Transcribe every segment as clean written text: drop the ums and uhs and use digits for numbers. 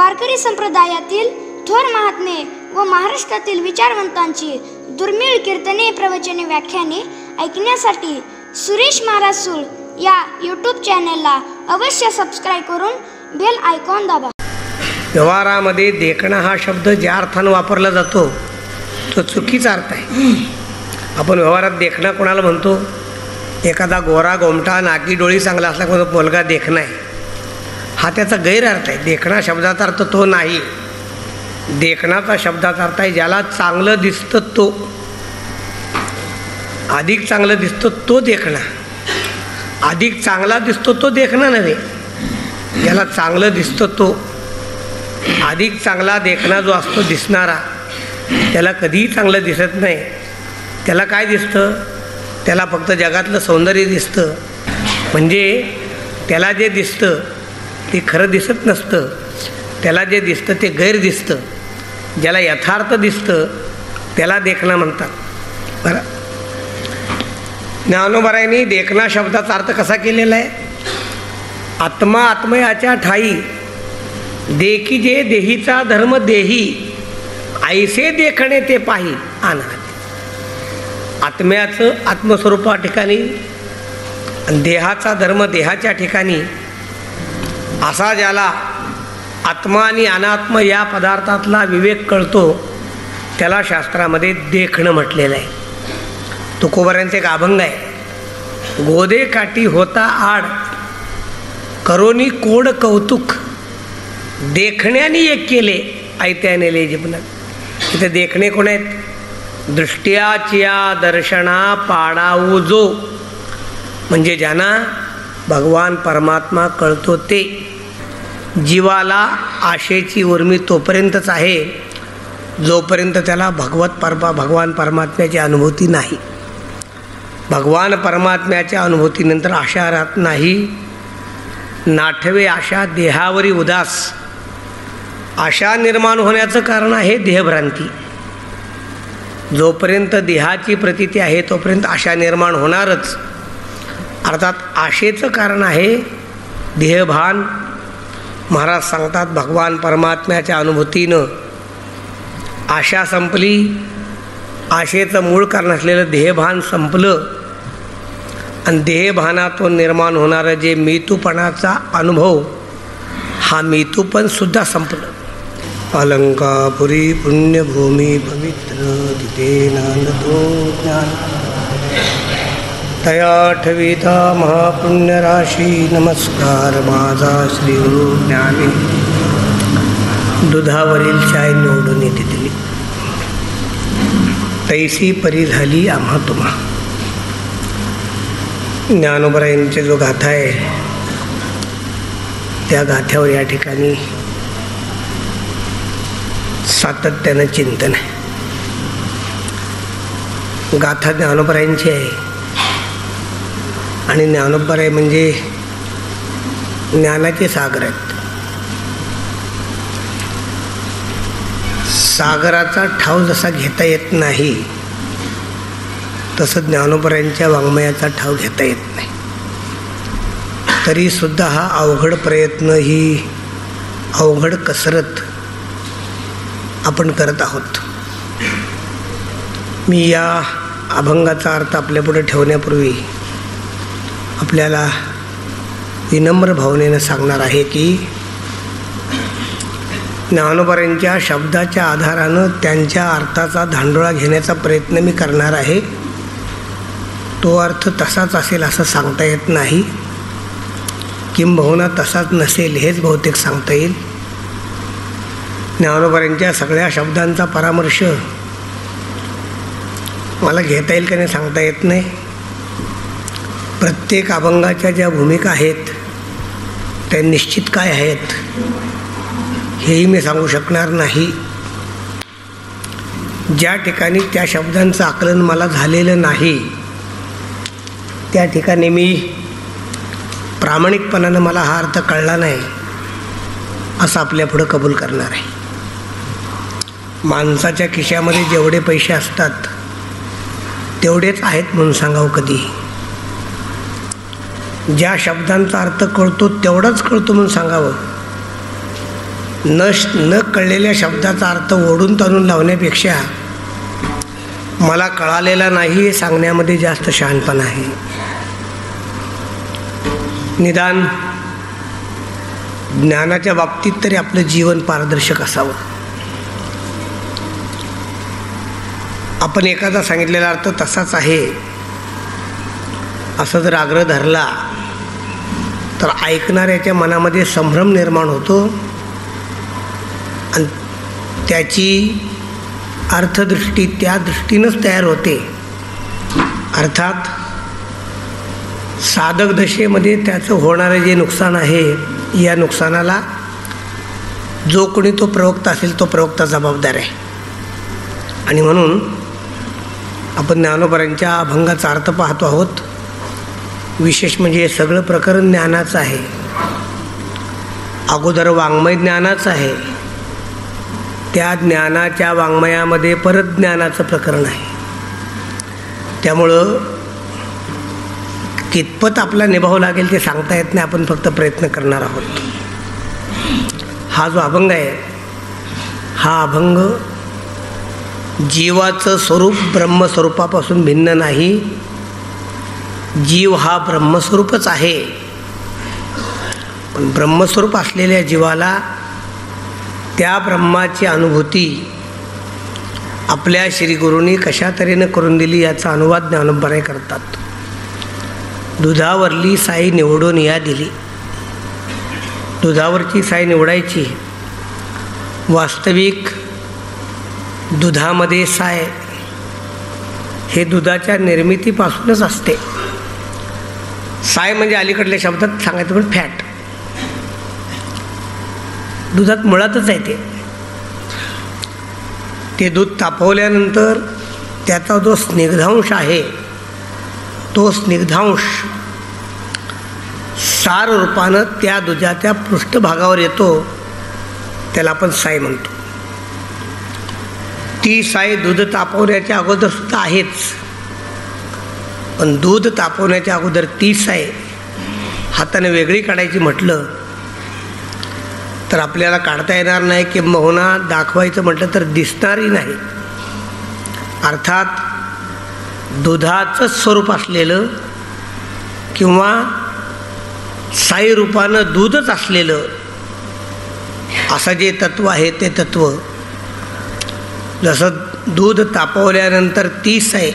वारकरी संप्रदायातील थोर महात्मे व महाराष्ट्रातील विचारवंतांची दुर्मिळ कीर्तने, प्रवचने, व्याख्याने ऐकण्यासाठी सुरेश महाराज सूळ या यूट्यूब चॅनलला अवश्य सबस्क्राईब करून बेल आयकॉन दाबा. व्यवहारामध्ये देखणं हा शब्द ज्या अर्थानं वापरला जातो तो चुकीचा अर्थ आहे. आपण व्यवहारात देखणं कोणाला म्हणतो? एखादा गोरा गोमटा नाकी डोळी चांगला असला कोणता मुलगा देखणं आहे, हा त्याचा गैरअर्थ आहे. देखणा शब्दाचा अर्थ तो नाही. देखणाचा शब्दाचा अर्थ आहे ज्याला चांगलं दिसतं तो, अधिक चांगलं दिसतं तो देखणा. अधिक चांगला दिसतो तो देखणा नव्हे, ज्याला चांगलं दिसतं तो. अधिक चांगला देखणा जो असतो दिसणारा त्याला कधीही चांगलं दिसत नाही. त्याला काय दिसतं? त्याला फक्त जगातलं सौंदर्य दिसतं. म्हणजे त्याला जे दिसतं ते खरं दिसत नसतं. त्याला जे दिसतं ते गैर दिसतं. ज्याला यथार्थ दिसतं त्याला देखणं म्हणतात. बरं, ज्ञानोबरायांनी देखणा शब्दाचा अर्थ कसा केलेला आहे? आत्मा आत्मयाच्या ठाई देखी जे देहीचा धर्म देही ऐसे देखणे ते पाही आनंद. आत्म्याचं आत्मस्वरूपा ठिकाणी, देहाचा धर्म देहाच्या ठिकाणी असा ज्याला आत्मा आणि अनात्म या पदार्थातला विवेक कळतो त्याला शास्त्रामध्ये देखणं म्हटलेलं आहे. तुकोबऱ्यांचे एक अभंग आहे, गोदे काठी होता आड करोनी कोड कौतुक देखण्याने एक केले ऐत्याने ले जीवन. इथे देखणे कोण आहेत? दृष्ट्याच्या दर्शना पाडाऊ जो, म्हणजे ज्यांना भगवान परमात्मा कळतो ते. जीवाला आशेची उर्मी तोपर्यंतच आहे जोपर्यंत त्याला भगवान परमात्म्याची अनुभूती नाही. भगवान परमात्म्याच्या अनुभूतीनंतर आशा राहत नाही. नाठवे आशा देहावरी उदास. आशा निर्माण होण्याचं कारण आहे देहभ्रांती. जोपर्यंत देहाची प्रतीती आहे तोपर्यंत आशा निर्माण होणारच. अर्थात आशेचं कारण आहे देहभान. महाराज सांगतात भगवान परमात्म्याच्या अनुभूतीनं आशा संपली, आशेचं मूळ कारण असलेलं देहभान संपलं आणि देहभानातून निर्माण होणारं जे मीतूपणाचा अनुभव, हा मीतूपणसुद्धा संपलं. अलंकापुरी पुण्यभूमी पवित्र तिथे नांदतो ज्ञान तया ठविता महापुण्यराशी. नमस्कार माझा श्री गुरु ज्ञानी. दुधावरील चाय निवडून दिली तैसी परी झाली आम्हा तुम्हा. ज्ञानोबरायांचे जो गाथा आहे त्या गाथ्यावर या ठिकाणी सातत्यानं चिंतन आहे. गाथा ज्ञानोबरायांची आहे आणि ज्ञानोबराय म्हणजे ज्ञानाचे सागर आहेत. सागराचा ठाव जसा घेता येत नाही तसं ज्ञानोबरायांच्या वाङ्मयाचा ठाव घेता येत नाही. तरीसुद्धा हा अवघड प्रयत्न, ही अवघड कसरत आपण करत आहोत. मी या अभंगाचा अर्थ आपल्यापुढे ठेवण्यापूर्वी आपल्याला विनम्र भावनेनं सांगणार आहे की ज्ञानोबरायांच्या शब्दाच्या आधारानं त्यांच्या अर्थाचा धांडोळा घेण्याचा प्रयत्न मी करणार आहे. तो अर्थ तसाच असेल असं सांगता येत नाही, किंबहुना तसाच नसेल हेच बहुतेक सांगता येईल. ज्ञानोबरायांच्या सगळ्या शब्दांचा परामर्श मला घेता येईल का नाही सांगता येत नाही. प्रत्येक अभंगाच्या ज्या भूमिका आहेत त्या निश्चित काय आहेत हेही मी सांगू शकणार नाही. ज्या ठिकाणी त्या शब्दांचं आकलन मला झालेलं नाही त्या ठिकाणी मी प्रामाणिकपणानं मला हा अर्थ कळला नाही असं आपल्यापुढं कबूल करणार आहे. माणसाच्या खिशामध्ये जेवढे पैसे असतात तेवढेच आहेत म्हणून सांगावं कधी. ज्या शब्दांचा अर्थ कळतो तेवढाच कळतो म्हणून सांगावं न कळलेल्या शब्दाचा अर्थ ओढून ताणून लावण्यापेक्षा मला कळालेला नाही हे सांगण्यामध्ये जास्त शहाणपणा आहे. निदान ज्ञानाच्या बाबतीत तरी आपलं जीवन पारदर्शक असावं. आपण एखादा सांगितलेला अर्थ तसाच आहे असं जर आग्रह धरला तर ऐकणाऱ्याच्या मनामध्ये संभ्रम निर्माण होतो आणि त्याची अर्थदृष्टी त्या दृष्टीनंच तयार होते. अर्थात साधक दशेमध्ये त्याचं होणारं जे नुकसान आहे, या नुकसानाला जो कोणी तो प्रवक्ता असेल तो प्रवक्ता जबाबदार आहे. आणि म्हणून आपण ज्ञानोबरांच्या अभंगाचा अर्थ पाहतो आहोत. विशेष म्हणजे हे सगळं प्रकरण ज्ञानाचं आहे. अगोदर वाङ्मय ज्ञानाचं आहे, त्या ज्ञानाच्या वाङ्मयामध्ये परत ज्ञानाचं प्रकरण आहे. त्यामुळं कितपत आपला निभाव लागेल ते सांगता येत नाही. आपण फक्त प्रयत्न करणार आहोत. हा जो अभंग आहे, हा अभंग जीवाचं स्वरूप ब्रह्मस्वरूपापासून भिन्न नाही. जीव हा ब्रह्मस्वरूपच आहे, पण ब्रह्मस्वरूप असलेल्या जीवाला त्या ब्रह्माची अनुभूती आपल्या श्रीगुरूंनी कशा तऱ्हेनं करून दिली याचा अनुवाद ज्ञानोबराय करतात. दुधावरली साई निवडून या दिली. दुधावरची साई निवडायची. वास्तविक दुधामध्ये साय हे दुधाच्या निर्मितीपासूनच असते. साय म्हणजे अलीकडल्या शब्दात सांगायचं पण फॅट. दुधात मुळातच आहे ते दूध तापवल्यानंतर त्याचा जो स्निग्धांश आहे, तो स्निग्धांश सार रूपानं त्या दुधाच्या पृष्ठभागावर येतो, त्याला आपण साय म्हणतो. ती साय दूध तापवण्याच्या अगोदर सुद्धा आहेच, पण दूध तापवण्याच्या अगोदर ती साय हाताने वेगळी काढायची म्हटलं तर आपल्याला काढता येणार नाही, किंबहुना दाखवायचं म्हटलं तर दिसणारही नाही. अर्थात दुधाचं स्वरूप असलेलं किंवा साई रूपानं दूधच असलेलं असं जे तत्व आहे, ते तत्व जसं दूध तापवल्यानंतर ती साई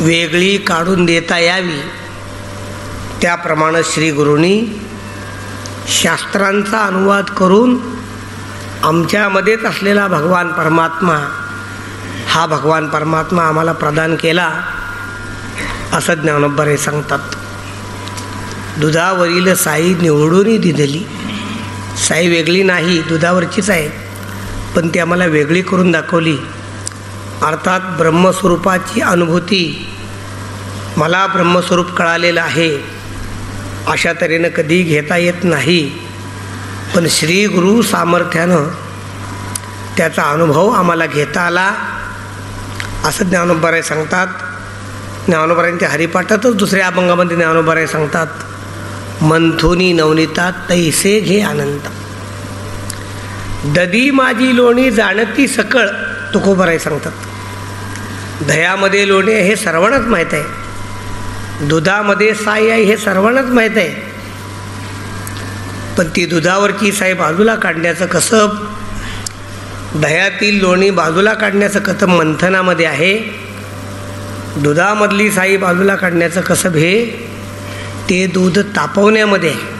वेगळी काढून देता यावी, त्याप्रमाणे श्रीगुरूंनी शास्त्रांचा अनुवाद करून आमच्यामध्येच असलेला भगवान परमात्मा, हा भगवान परमात्मा आम्हाला प्रदान केला असं ज्ञानोबराय सांगतात. दुधावरील साई निवडून दिली. साई वेगळी नाही, दुधावरचीच आहे, पण ती आम्हाला वेगळी करून दाखवली. अर्थात ब्रह्मस्वरूपाची अनुभूती, मला ब्रह्मस्वरूप कळालेलं आहे अशा तऱ्हेनं कधी घेता येत नाही, पण श्री गुरु सामर्थ्यानं त्याचा अनुभव आम्हाला घेता आला असं ज्ञानोबराय सांगतात. ज्ञानोबरायांच्या हरिपाठातच दुसऱ्या अभंगामध्ये ज्ञानोबराय सांगतात, मंथुनी नवनीता तैसे घे आनंद. ददी माझी लोणी जाणती सकळ, तुकोबराय सांगतात. दह्यामध्ये लोणी हे सर्वांनाच माहीत आहे, दुधामध्ये साई आहे हे सर्वांनाच माहीत आहे, पण ती दुधावरची साई बाजूला काढण्याचं कसब, दह्यातील लोणी बाजूला काढण्याचं कसब मंथनामध्ये आहे, दुधामधली साई बाजूला काढण्याचं कसब हे ते दूध तापवण्यामध्ये आहे.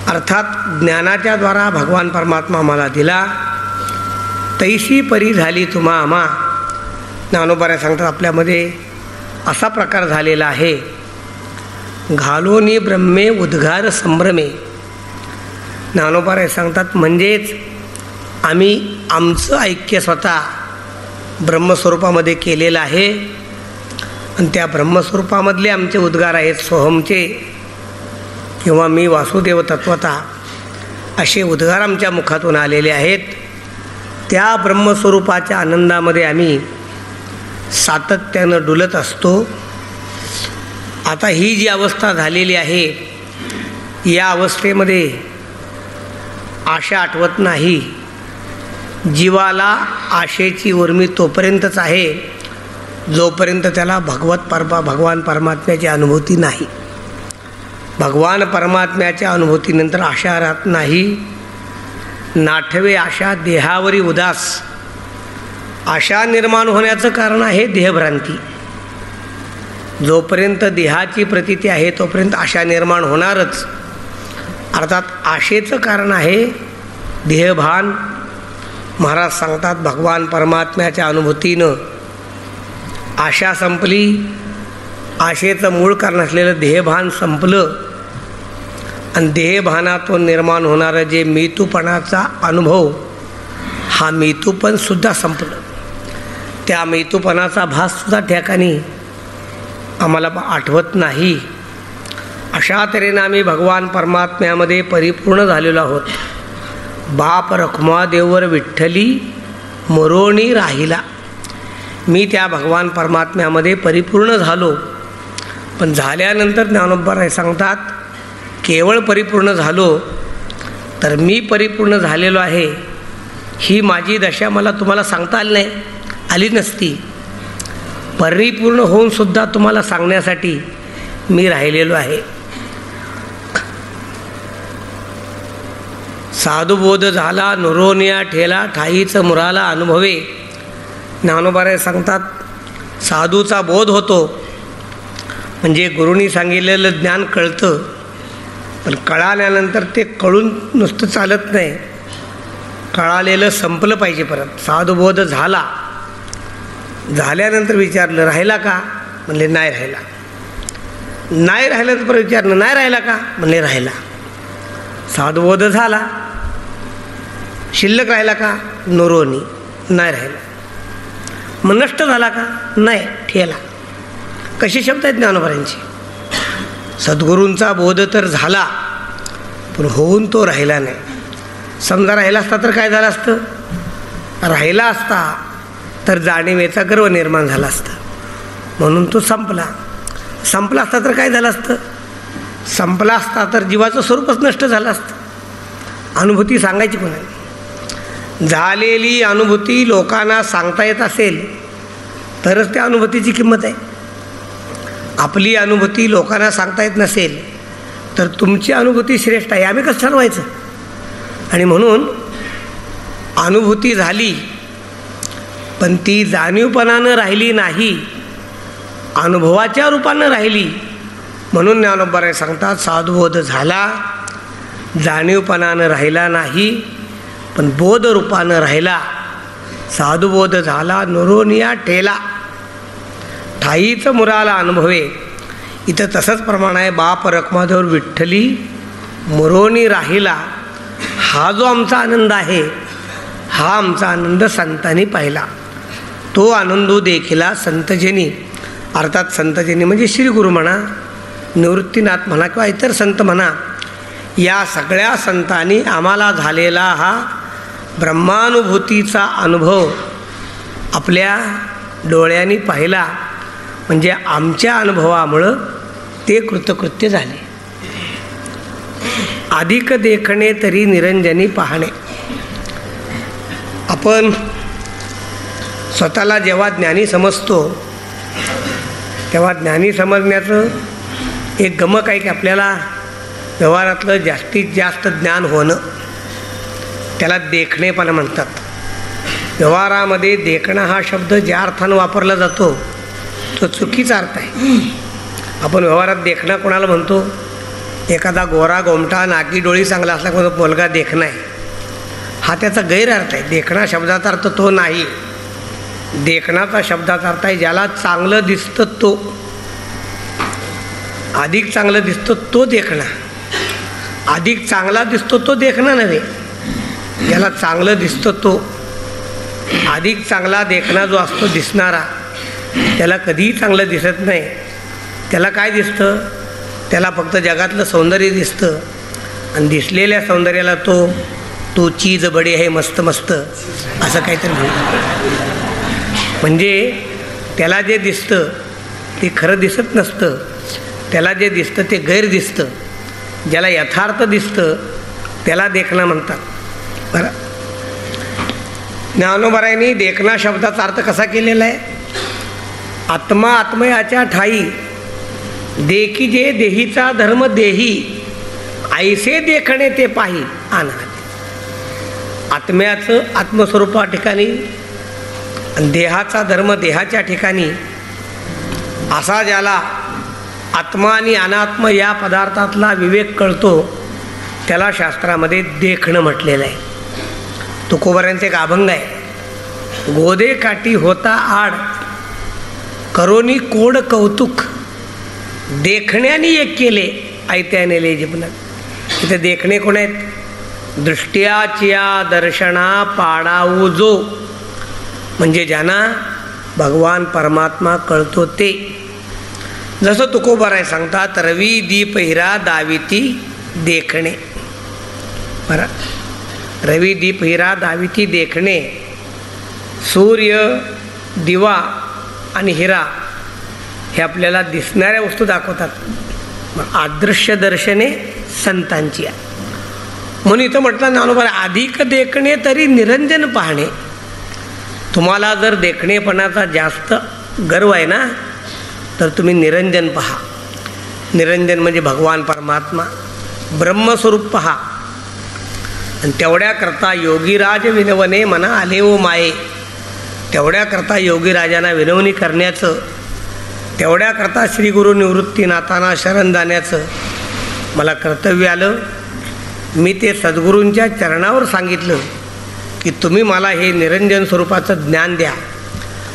अर्थात ज्ञानाच्या द्वारा भगवान परमात्मा आम्हाला दिला, तैसी परी झाली तुम्हा आम्हा. ज्ञानोबराय सांगतात आपल्यामध्ये असा प्रकार झालेला आहे, घालोनी ब्रह्मे उद्गार संभ्रमे. ज्ञानोबराय सांगतात म्हणजेच आम्ही आमचं ऐक्य स्वतः ब्रह्मस्वरूपामध्ये केलेलं आहे, आणि त्या ब्रह्मस्वरूपामधले आमचे उद्गार आहेत सोहमचे, किंवा मी वासुदेव तत्वता, असे उद्गार आमच्या मुखातून आलेले आहेत. त्या ब्रह्मस्वरूपाच्या आनंदामध्ये आम्ही सातत्यानं डुलत असतो. आता ही जी अवस्था झालेली आहे, या अवस्थेमध्ये आशा आठवत नाही. जीवाला आशेची उर्मी तोपर्यंतच आहे जोपर्यंत त्याला भगवान परमात्म्याची अनुभूती नाही. भगवान परमात्म्याच्या अनुभूतीनंतर आशा राहत नाही. नाठवे आशा देहावरी उदास. आशा निर्माण होण्याचं कारण आहे देहभ्रांती. जोपर्यंत देहाची प्रतीती आहे तोपर्यंत आशा निर्माण होणारच. अर्थात आशेचं कारण आहे देहभान. महाराज सांगतात भगवान परमात्म्याच्या अनुभूतीनं आशा संपली. आशेचं मूळ कारण असलेलं देहभान संपलं आणि देहभानातून निर्माण होणारं जे मीतूपणाचा अनुभव, हा मीतूपणसुद्धा संपलं. त्या मीतूपणाचा भाससुद्धा ठिकाणी आम्हाला आठवत नाही. अशा तऱ्हेनं आम्ही भगवान परमात्म्यामध्ये परिपूर्ण झालेलो आहोत. बाप रखुमादेवर विठ्ठली मरोणी राहिला. मी त्या भगवान परमात्म्यामध्ये परिपूर्ण झालो. पण झाल्यानंतर ज्ञानोबा सांगतात केवळ परिपूर्ण झालो तर मी परिपूर्ण झालेलो आहे ही माझी दशा मला तुम्हाला सांगता आली नसती. परिपूर्ण होऊनसुद्धा तुम्हाला सांगण्यासाठी मी राहिलेलो आहे. साधुबोध झाला नुरोनिया ठेला ठाईचं मुराला अनुभवे. ज्ञानोबा सांगतात साधूचा बोध होतो म्हणजे गुरुनी सांगितलेलं ज्ञान कळतं. पण कळाल्यानंतर ते कळून नुसतं चालत नाही, कळालेलं संपलं पाहिजे. परत साधुबोध झाल्यानंतर विचारलं राहिला का? म्हणले नाही राहिला. नाही राहिलं तर परत विचारलं नाही राहिला का? म्हणले राहिला. साधुबोध झाला, शिल्लक राहिला का? नुरोनी, नाही राहिला. मग नष्ट झाला का? नाही, ठेला. कसे शब्द आहेत ज्ञानोबांचे. सद्गुरूंचा बोध तर झाला पण होऊन तो राहिला नाही. समजा राहिला असता तर काय झालं असतं? राहिला असता तर जाणीवेचा गर्व निर्माण झाला असता म्हणून तो संपला. संपला असता तर काय झालं असतं? संपला असता तर जीवाचं स्वरूपच नष्ट झालं असतं. अनुभूती सांगायची कोणाला? झालेली अनुभूती लोकांना सांगता येत असेल तरच त्या अनुभूतीची किंमत आहे. आपली अनुभूती लोकांना सांगता येत नसेल तर तुमची अनुभूती श्रेष्ठ आहे आम्ही कसं ठरवायचं? आणि म्हणून अनुभूती झाली पण ती जाणीवपणानं राहिली नाही, अनुभवाच्या रूपानं राहिली. म्हणून ज्ञानोबा सांगतात साधुबोध झाला, जाणीवपणानं राहिला नाही पण बोधरूपानं राहिला. साधुबोध झाला नुरोनिया ठेला ठाईचं मुराला अनुभवे. इथं तसंच प्रमाण आहे. बाप रखुमादेवर विठ्ठली मुरोनी राहिला. हा जो आमचा आनंद आहे हा आमचा आनंद संतांनी पाहिला. तो आनंदो देखिला संतजनी. अर्थात संतजनी म्हणजे श्री गुरु म्हणा, निवृत्तीनाथ म्हणा किंवा इतर संत म्हणा. या सगळ्या संतांनी आम्हाला झालेला हा ब्रह्मानुभूतीचा अनुभव आपल्या डोळ्यांनी पाहिला. म्हणजे आमच्या अनुभवामुळं ते कृतकृत्य झाले. अधिक देखणे तरी निरंजनी पाहणे. आपण स्वतःला जेव्हा ज्ञानी समजतो तेव्हा ज्ञानी समजण्याचं एक गमक आहे की आपल्याला व्यवहारातलं जास्तीत जास्त ज्ञान होणं, त्याला देखणेपणा म्हणतात. व्यवहारामध्ये देखणं हा शब्द ज्या अर्थानं वापरला जातो तो चुकीचा अर्थ आहे. आपण व्यवहारात देखणं कोणाला म्हणतो? एखादा गोरा गोमटा नाकी डोळी चांगला असला कोणता मुलगा देखणं आहे, हा त्याचा गैरअर्थ आहे. देखणा शब्दाचा अर्थ तो नाही. देखणाचा शब्दाचा अर्थ आहे ज्याला चांगलं दिसतं तो. अधिक चांगलं दिसतं तो देखणा. अधिक चांगला दिसतो तो देखणा नव्हे. ज्याला चांगलं दिसतं तो. अधिक चांगला देखणा जो असतो दिसणारा त्याला कधीही चांगलं दिसत नाही. त्याला काय दिसतं? त्याला फक्त जगातलं सौंदर्य दिसतं आणि दिसलेल्या सौंदर्याला तो चीज बडी आहे मस्त मस्त असं काहीतरी म्हणतो. म्हणजे त्याला जे दिसतं ते खरं दिसत नसतं. त्याला जे दिसतं ते गैर दिसतं. ज्याला यथार्थ दिसतं त्याला देखणं म्हणतात. बरं, ज्ञानोबरायांनी देखणा शब्दाचा अर्थ कसा केलेला आहे? आत्मा आत्मयाच्या ठाई देखी जे देहीचा धर्म देही ऐसे देखणे ते पाही आनंद. आत्म्याचं आत्मस्वरूपा ठिकाणी आणि देहाचा धर्म देहाच्या ठिकाणी असा ज्याला आत्मा आणि अनात्म या पदार्थातला विवेक कळतो त्याला शास्त्रामध्ये देखणं म्हटलेलं आहे. तुकोबऱ्यांचे एक अभंग आहे, गोदे काठी होता आड करोनी कोड कौतुक देखण्याने एक केले ऐत्याने ले जीवन. इथे देखणे कोण आहेत? दृष्ट्याच्या दर्शना पाडाऊ जो, म्हणजे ज्यांना भगवान परमात्मा कळतो ते. जसं तुकोबराय सांगतात, रवी दीप हिरा दाविती देखणे. बरं, रवी दीप हिरा दाविती देखणे. सूर्य, दिवा आणि हिरा हे आपल्याला दिसणाऱ्या वस्तू दाखवतात. मग अदृश्य दर्शने संतांची आहे. म्हणून इथं म्हटलं ज्ञानोबा, अधिक देखणे तरी निरंजन पाहणे. तुम्हाला जर देखणेपणाचा जास्त गर्व आहे ना, तर तुम्ही निरंजन पहा. निरंजन म्हणजे भगवान परमात्मा ब्रह्मस्वरूप पहा. आणि तेवढ्याकरता योगीराज विनवणे मना आले ओ माये. तेवढ्याकरता योगीराजांना विनवणी करण्याचं, तेवढ्याकरता श्री गुरु निवृत्तीनाथांना शरण जाण्याचं मला कर्तव्य आलं. मी ते सद्गुरूंच्या चरणावर सांगितलं की तुम्ही मला हे निरंजन स्वरूपाचं ज्ञान द्या.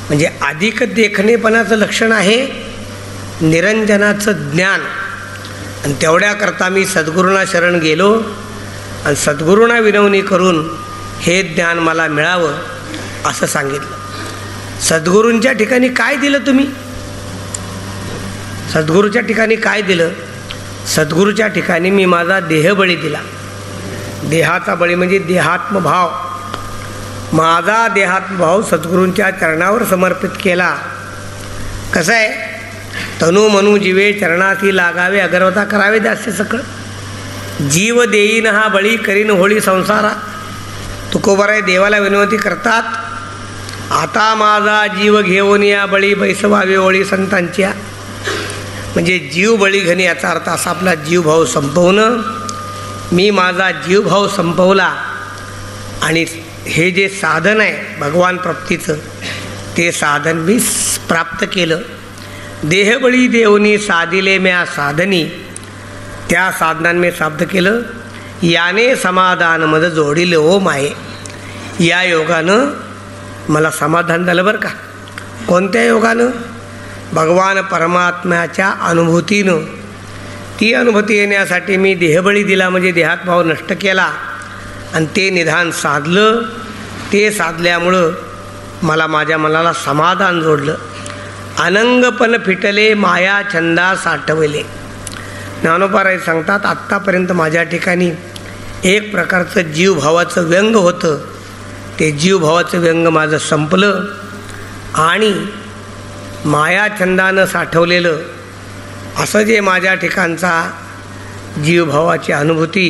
म्हणजे अधिक देखणेपणाचं लक्षण आहे निरंजनाचं ज्ञान. आणि तेवढ्याकरता मी सद्गुरूंना शरण गेलो आणि सद्गुरूंना विनवणी करून हे ज्ञान मला मिळावं असं सांगितलं. सद्गुरूंच्या ठिकाणी काय दिलं तुम्ही? सद्गुरूच्या ठिकाणी काय दिलं? सद्गुरूच्या ठिकाणी मी माझा देहबळी दिला. देहाचा बळी म्हणजे देहात्मभाव. माझा देहात्मभाव सद्गुरूंच्या चरणावर समर्पित केला. कसं आहे? तनु मनु जीवे चरणाशी लागावे अगरवता करावे दास्य सकळ. जीव देईन हा बळी करीन होळी संसारा. तुकोबराय देवाला विनंती करतात, आता माझा जीव घेऊन या बळी बैसवावे ओळी संतांच्या. म्हणजे जीव बळी घेणे याचा अर्थ असा आपला जीवभाव संपवणं. मी माझा जीवभाव संपवला आणि हे जे साधन आहे भगवान प्राप्तीचं ते साधन मी प्राप्त केलं. देहबळी देवनी साधिले म्या साधनी. त्या साधनान मी प्राप्त केलं. याने समाधान मज जोडिले ओ माये. या योगानं मला समाधान झालं बरं का. कोणत्या योगानं? भगवान परमात्म्याच्या अनुभूतीनं. ती अनुभूती येण्यासाठी मी देहबळी दिला म्हणजे देहात भाव नष्ट केला आणि ते निधान साधलं. ते साधल्यामुळं मला माझ्या मनाला समाधान जोडलं. अनंगपण फिटले माया छंदा साठवले. ज्ञानोबाराय सांगतात, आत्तापर्यंत माझ्या ठिकाणी एक प्रकारचं जीवभावाचं व्यंग होतं. ते जीवभावाचं व्यंग माझं संपलं आणि मायाछंदानं साठवलेलं असं जे माझ्या ठिकाणचा जीवभावाची अनुभूती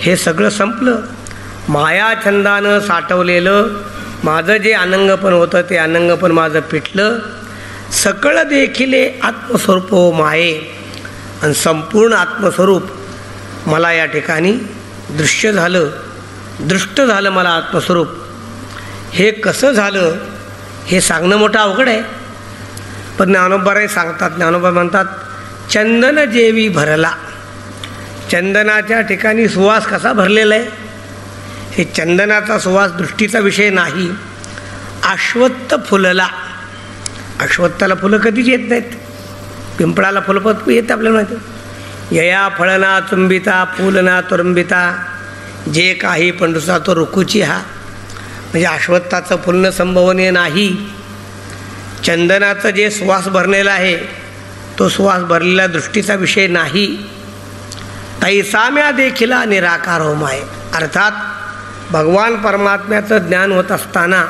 हे सगळं संपलं. मायाछंदानं साठवलेलं माझं जे अनंगपण होतं ते अनंगपण माझं पिटलं. सकळ देखिले आत्मस्वरूप हो माये. आणि संपूर्ण आत्मस्वरूप मला या ठिकाणी दृश्य झालं, दृष्ट झालं मला आत्मस्वरूप. हे कसं झालं हे सांगणं मोठं अवघड आहे. पण ज्ञानोबाराय सांगतात, ज्ञानोबा म्हणतात, चंदन जेवी भरला. चंदनाच्या ठिकाणी सुवास कसा भरलेला आहे? हे चंदनाचा सुवास दृष्टीचा विषय नाही. अश्वत्थ फुलला. अश्वत्थाला फुलं कधीच येत नाहीत. पिंपळाला फुलपत येत आपल्याला माहिती. यया फळना चुंबिता फुलना तुरंबिता जे काही पंडुसा तो रुकुची हा. म्हणजे अश्वत्थाचं फुलणं संभवनीय नाही. चंदनाचं जे सुवास भरलेला आहे तो सुवास भरलेला दृष्टीचा विषय नाही. तैसाम्या देखिला निराकार हो माये. अर्थात भगवान परमात्म्याचं ज्ञान होत असताना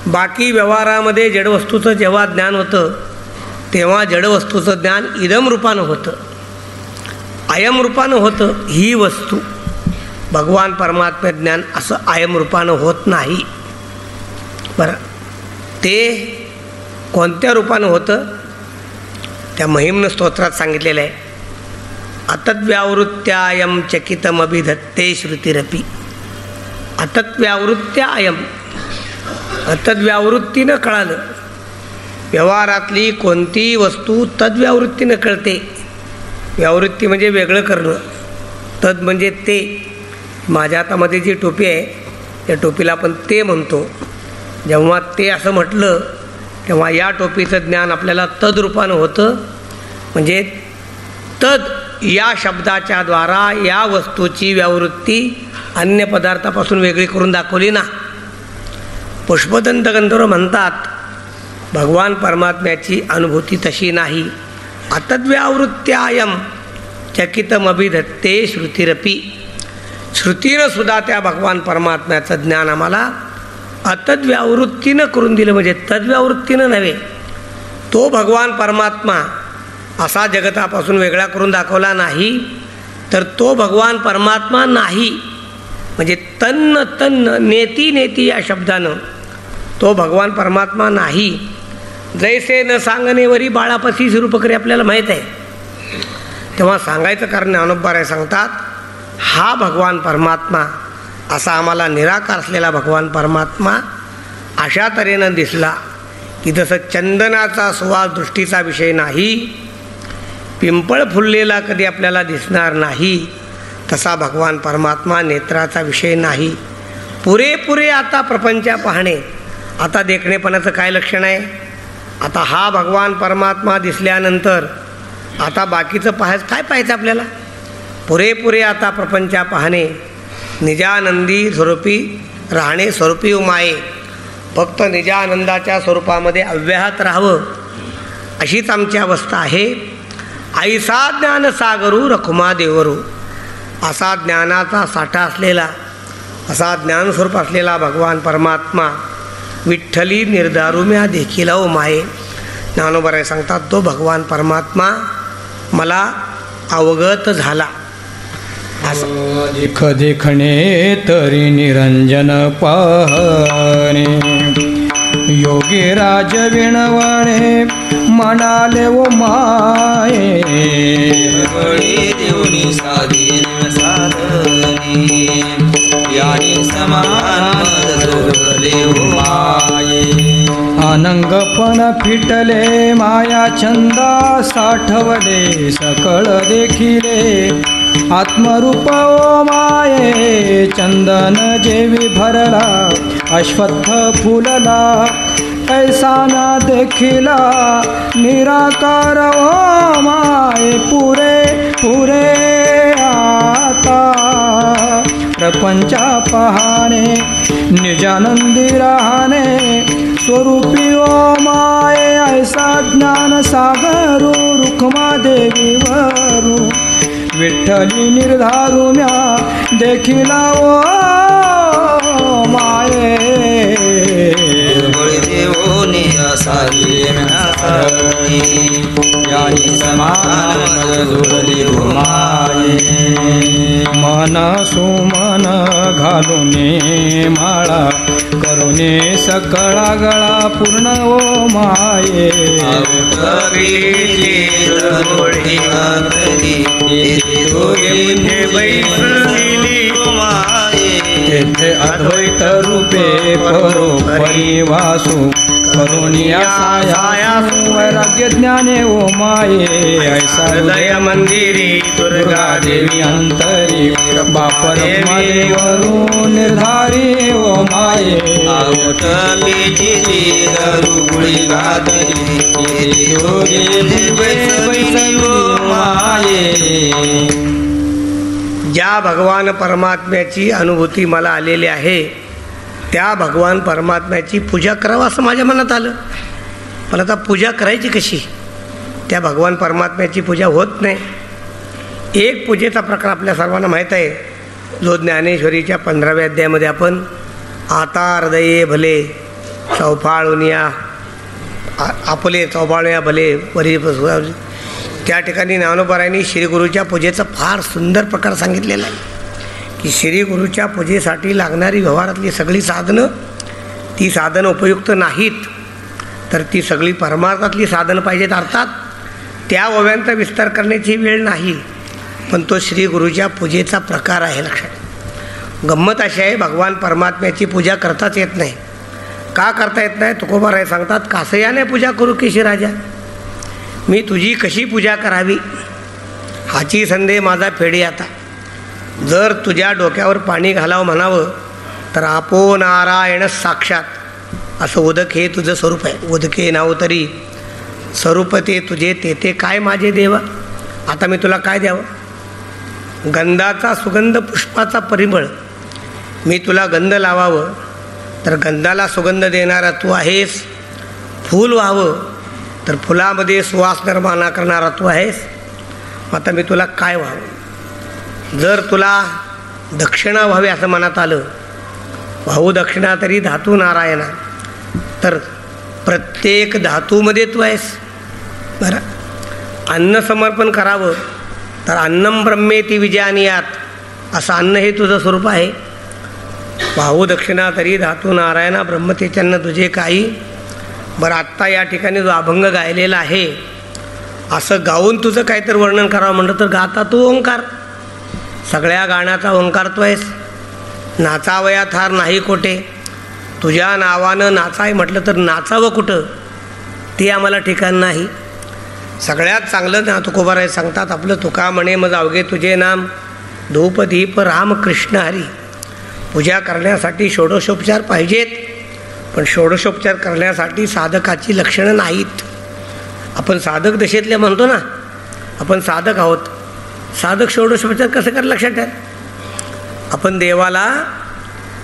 बाकी व्यवहारामध्ये जडवस्तूचं जेव्हा ज्ञान होतं तेव्हा जडवस्तूचं ज्ञान इदम रूपानं होतं, अयम रूपानं होतं. ही वस्तू भगवान परमात्मा ज्ञान असं आयम रूपानं होत नाही. बरं, ते कोणत्या रूपानं होतं? त्या महिम्न स्तोत्रात सांगितलेलं आहे. अतद्व्यावृत्त्यायम चकितमभिधत्ते श्रुतिरपी. अतद्व्यावृत्त्यायम, अतद्व्यावृत्तीनं कळालं. व्यवहारातली कोणतीही वस्तू तद्व्यावृत्तीनं कळते. व्यावृत्ती म्हणजे वेगळं करणं, तद म्हणजे ते. माझ्या हातामध्ये जी टोपी आहे त्या टोपीला आपण ते म्हणतो. जेव्हा ते असं म्हटलं तेव्हा या टोपीचं ज्ञान आपल्याला तद्रूपानं होतं. म्हणजे तद या शब्दाच्या द्वारा या वस्तूची व्यावृत्ती अन्य पदार्थापासून वेगळी करून दाखवली ना. पुष्पदंत गंधर्व म्हणतात भगवान परमात्म्याची अनुभूती तशी नाही. अतद्व्यावृत्त्यायम चकितमभिधत्ते श्रुतिरपी. श्रुतीनं सुद्धा त्या भगवान परमात्म्याचं ज्ञान आम्हाला अतद्व्यावृत्तीनं करून दिलं. म्हणजे तद्व्यावृत्तीनं नव्हे. तो भगवान परमात्मा असा जगतापासून वेगळा करून दाखवला नाही, तर तो भगवान परमात्मा नाही. म्हणजे तन्न तन्न नेती नेती या शब्दानं तो भगवान परमात्मा नाही. जैसे न सांगणेवरी बाळापसी शिरूपकरी आपल्याला माहीत आहे. तेव्हा सांगायचं कारण ज्ञानोबाराय सांगतात हा भगवान परमात्मा असा आम्हाला निराकार असलेला भगवान परमात्मा अशा तऱ्हेनं दिसला की जसं चंदनाचा सुवास दृष्टीचा विषय नाही, पिंपळ फुललेला कधी आपल्याला दिसणार नाही, तसा भगवान परमात्मा नेत्राचा विषय नाही. पुरेपुरे आता प्रपंच पाहणे. आता देखणेपणाचं काय लक्षण आहे? आता हा भगवान परमात्मा दिसल्यानंतर आता बाकीचं काय पाहायचं आपल्याला? पुरेपुरे आता प्रपंच पाहणे, निजानंदी स्वरूपी राहणे, स्वरूपी उमाये. फक्त निजानंदाच्या स्वरूपामध्ये अव्याहत राहावं अशीच आमची अवस्था आहे. ऐसा ज्ञानसागरू रखुमा देवरू. असा ज्ञानाचा साठा असलेला, असा ज्ञानस्वरूप असलेला भगवान परमात्मा विठ्ठली निर्दारुम्या देखील ओ माये. ज्ञानोबाराय सांगतात तो भगवान परमात्मा मला अवगत झाला. देख देखणे तरी निरंजन पाहणे, योगी राज विणवणे म्हणाले ओ माये. देऊनी साधीन साधनी यानी समान जोडले ओ माये. अनंगपण फिटले माया छंदा साठवले सकळ देखिले आत्मरूप ओ माये. चंदन जेवी भरला अश्वत्थ फुलला ऐसा ना देखिला निराकार ओ माये. पुरे पुरे आता प्रपंचा पाहणे निजानंदी राहणे स्वरूपी ओ माये. ऐसा ज्ञान सागरू रुक्मा देवी वरू विठ्ठली निर्धारुम्या देखिला ओ माये. देवोनी असाली यानी समान जोडली ओ माये. मन सुमन घालूने माळा करुणे सकळा गळा पूर्ण ओ माये. तेथे अद्वैत रूपे परोपरी वासू करुणिया वैराग्य ज्ञाने ओ माये. ऐसा हृदय मंदिरी दुर्गा देवी अंतरी बापर देवरू निर्धारी ओ माये. ज्या भगवान परमात्म्याची अनुभूती मला आलेली आहे त्या भगवान परमात्म्याची पूजा करावं असं माझ्या मनात आलं. पण आता पूजा करायची कशी? त्या भगवान परमात्म्याची पूजा होत नाही. एक पूजेचा प्रकार आपल्या सर्वांना माहीत आहे, जो ज्ञानेश्वरीच्या 15व्या अध्यायामध्ये आपण आता हृदये भले चौफाळुनिया आपले चौफाळुया भले वरी. त्या ठिकाणी ज्ञानोबारायांनी श्रीगुरूच्या पूजेचा फार सुंदर प्रकार सांगितलेला आहे की श्री गुरुच्या पूजेसाठी लागणारी व्यवहारातली सगळी साधनं, ती साधनं उपयुक्त नाहीत, तर ती सगळी परमार्थातली साधनं पाहिजेत. अर्थात त्या ओव्यांचा विस्तार करण्याची वेळ नाही, पण तो श्री गुरुच्या पूजेचा प्रकार आहे. लक्षात गंमत अशी आहे, भगवान परमात्म्याची पूजा करताच येत नाही. का करता येत नाही? तुकोबाराय सांगतात, कासयाने पूजा करू केशी राजा, मी तुझी कशी पूजा करावी हाची संदेह माझा फेडी आता. जर तुझ्या डोक्यावर पाणी घालावं म्हणावं तर आपो नारायण साक्षात असं उदक हे तुझं स्वरूप आहे. उदके नाव तरी स्वरूप ते तुझे ते काय माझे देवा. आता मी तुला काय द्यावं? गंधाचा सुगंध, पुष्पाचा परिमळ. मी तुला गंध लावावं तर गंधाला सुगंध देणारा तू आहेस. फूल व्हावं तर फुलामध्ये सुवास निर्माण करणारा तू आहेस. आता मी तुला काय व्हावं? जर तुला दक्षिणा व्हावी असं मनात आलं, भाऊ दक्षिणा तरी धातू नारायणा, तर प्रत्येक धातूमध्ये तू आहेस. बरं, अन्न समर्पण करावं तर अन्नम ब्रह्मेती विजानीयात, असं अन्न हे तुझं स्वरूप आहे. भाऊ दक्षिणा तरी धातू नारायणा ब्रह्मतेच्यानं तुझे काही. बरं, आत्ता या ठिकाणी जो अभंग गायलेला आहे, असं गाऊन तुझं काहीतरी वर्णन करावं म्हणलं तर गाता तू ओंकार. सगळ्या गाण्याचा ओंकार तो आहेस. नाचावया थार नाही कोठे, तुझ्या नावानं नाचाय म्हटलं तर नाचावं कुठं ते आम्हाला ठिकाण नाही. सगळ्यात चांगलं ना तुकोबाराय सांगतात, आपलं तुका म्हणे मग अवघे तुझे नाम, धूप दीप राम कृष्ण हरी. पूजा करण्यासाठी षोडशोपचार पाहिजेत, पण षोडशोपचार करण्यासाठी साधकाची लक्षणं नाहीत. आपण साधक दशेतले म्हणतो ना, आपण साधक आहोत. साधक षोडशोपचार कसं कर लक्षात ठेवा. आपण देवाला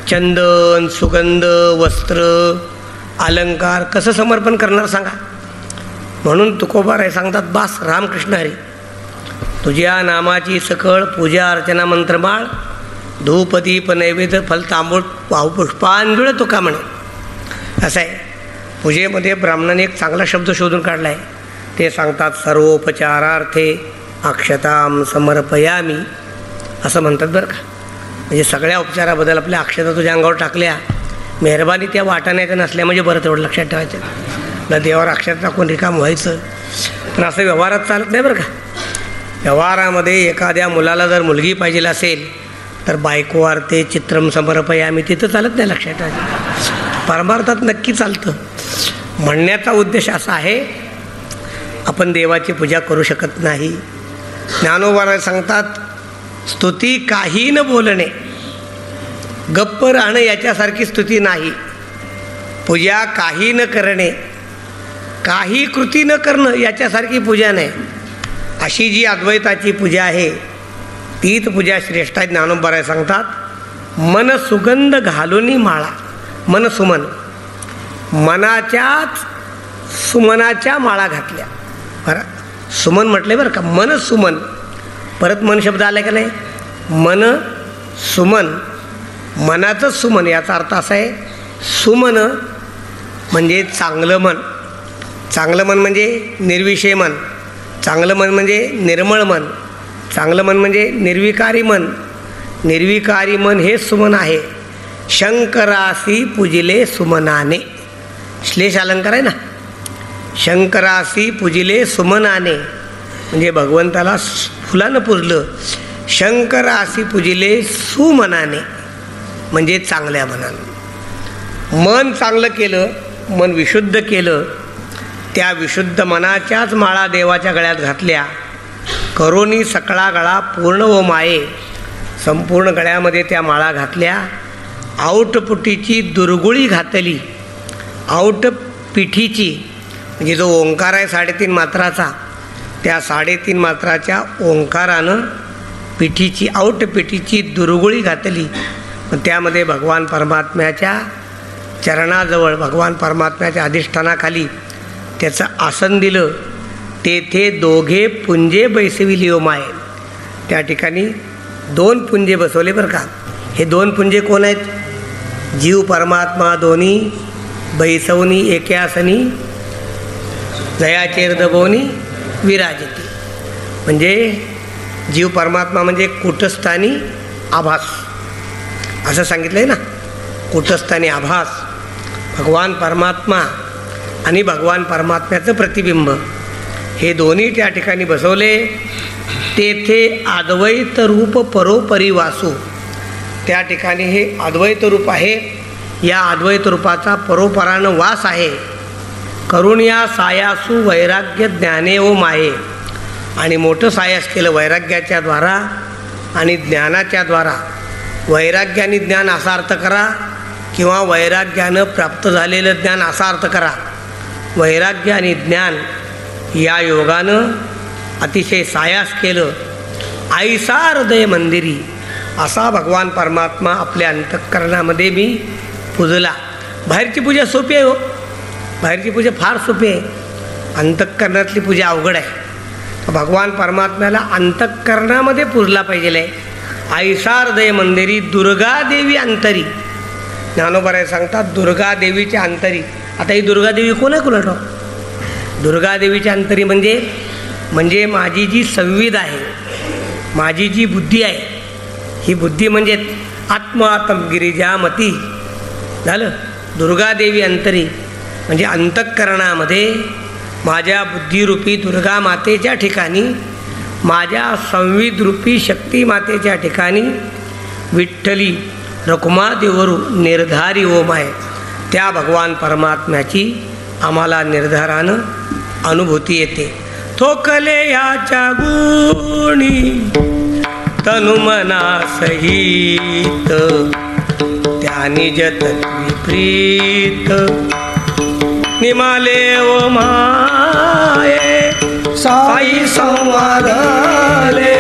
चंदन, सुगंध, वस्त्र, अलंकार कसं समर्पण करणार सांगा. म्हणून तुकोबाराय सांगतात, बास रामकृष्ण हरी, तुझ्या नामाची सकळ पूजा अर्चना मंत्रमाळ, धूप दीप नैवेद्य फल तांबूळ वाहू पुष्पांजुळ तुका म्हणे. असं आहे. पूजेमध्ये ब्राह्मणाने एक चांगला शब्द शोधून काढला आहे. ते सांगतात, सर्वोपचारार्थे अक्षताम समर्पयामी असं म्हणतात. बरं का, म्हणजे सगळ्या उपचाराबद्दल आपल्या अक्षता तुझ्या अंगावर टाकल्या, मेहरबानी त्या वाटाण्याच्या नसल्या म्हणजे बरं, तेवढं लक्षात ठेवायचं. ना देवावर अक्षता टाकून रिकाम व्हायचं. पण असं व्यवहारात चालत नाही बरं का. व्यवहारामध्ये एखाद्या मुलाला जर मुलगी पाहिजे असेल तर बायकोवार्ते चित्रम समर्पयामी तिथं चालत नाही. लक्षात ठेवायचं. परमार्थात नक्की चालतं. म्हणण्याचा उद्देश असा आहे, आपण देवाची पूजा करू शकत नाही. ज्ञानोबा सांगतात, स्तुती काही न बोलणे, गप्प राहणं याच्यासारखी स्तुती नाही. पूजा काही न करणे, काही कृती न करणं याच्यासारखी पूजा नाही. अशी जी अद्वैताची पूजा आहे तीच पूजा श्रेष्ठ आहे. ज्ञानोबा सांगतात, मन सुगंध घालूनी माळा. मन सुमन, मनाच्याच सुमनाच्या माळा घातल्या. बरं, सुमन म्हटले बरं का, मन सुमन. परत मन शब्द आला का नाही. मन सुमन, मनाचं सुमन. याचा अर्थ असा आहे, सुमन म्हणजे चांगलं मन. चांगलं मन म्हणजे निर्विषय मन. चांगलं मन म्हणजे निर्मळ मन. चांगलं मन म्हणजे निर्विकारी मन. निर्विकारी मन हे सुमन आहे. शंकरासी पूजिले सुमनाने, श्लेष अलंकार आहे ना. शंकरासी पूजिले सुमनाने म्हणजे भगवंताला फुलानं पूजलं. शंकरासी पूजिले सुमनाने म्हणजे चांगल्या मनानं. मन चांगलं केलं, मन विशुद्ध केलं, त्या विशुद्ध मनाच्याच माळा देवाच्या गळ्यात घातल्या. करोनी सकळा गळा पूर्ण व माये, संपूर्ण गळ्यामध्ये त्या माळा घातल्या. आऊटपुटीची दुर्गुळी घातली. आऊट पिठीची म्हणजे जो ओंकार आहे 3.5 मात्राचा, त्या 3.5 मात्राच्या ओंकारानं पिठीची, आऊट पिठीची दुर्गुळी घातली. त्यामध्ये भगवान परमात्म्याच्या चरणाजवळ, भगवान परमात्म्याच्या अधिष्ठानाखाली त्याचं आसन दिलं. तेथे दोघे पुंजे बैसविली ओ माये. त्या ठिकाणी 2 पुंजे बसवले बरं का. हे 2 पुंजे कोण आहेत? जीव परमात्मा दोन्ही बैसवनी एक्यासनी जयाचेर दबवनी विराजती. म्हणजे जीव परमात्मा म्हणजे कूटस्थानी आभास, असं सांगितलं आहे ना. कूटस्थ आणि आभास, भगवान परमात्मा आणि भगवान परमात्म्याचं प्रतिबिंब हे दोन्ही त्या ठिकाणी बसवले. तेथे अद्वैत रूप परोपरी वासू, त्या ठिकाणी हे अद्वैत रूप आहे. या अद्वैत रूपाचा परोपरानं वास आहे. करुण्या सायासू वैराग्य ज्ञाने ओ माये, आणि मोठं सायास केलं वैराग्याच्या द्वारा आणि ज्ञानाच्या द्वारा. वैराग्य आणि ज्ञान असा अर्थ करा किंवा वैराग्यानं प्राप्त झालेलं ज्ञान असा अर्थ करा. वैराग्य आणि ज्ञान या योगानं अतिशय सायास केलं. ऐसा हृदय मंदिरी, असा भगवान परमात्मा आपल्या अंतःकरणामध्ये मी पूजला. बाहेरची पूजा सोपी आहे हो, बाहेरची पूजा फार सोपी आहे. अंतःकरणातली पूजा अवघड आहे. भगवान परमात्म्याला अंतःकरणामध्ये पूजला पाहिजे आहे. ऐसा हृदय मंदिरी दुर्गादेवी अंतरी, ज्ञानोबराय सांगतात दुर्गादेवीच्या अंतरी. आता ही दुर्गादेवी कोण आहे कुणाला? दुर्गादेवीच्या अंतरी म्हणजे माझी जी संविद आहे, माझी जी बुद्धी आहे, ही बुद्धी म्हणजे आत्मात्म गिरिजामती झालं. दुर्गादेवी अंतरी म्हणजे अंतःकरणामध्ये माझ्या बुद्धिरूपी दुर्गा मातेच्या ठिकाणी, माझ्या संविदरूपी शक्ती मातेच्या ठिकाणी विठ्ठली रखुमादेवरू निर्धारी ओम आहे. त्या भगवान परमात्म्याची आम्हाला निर्धारानं अनुभूती येते. थोकले याच्या गुणी तनुमना सहित, त्या निजत विप्रीत निमाले ओ माये. साई संवादले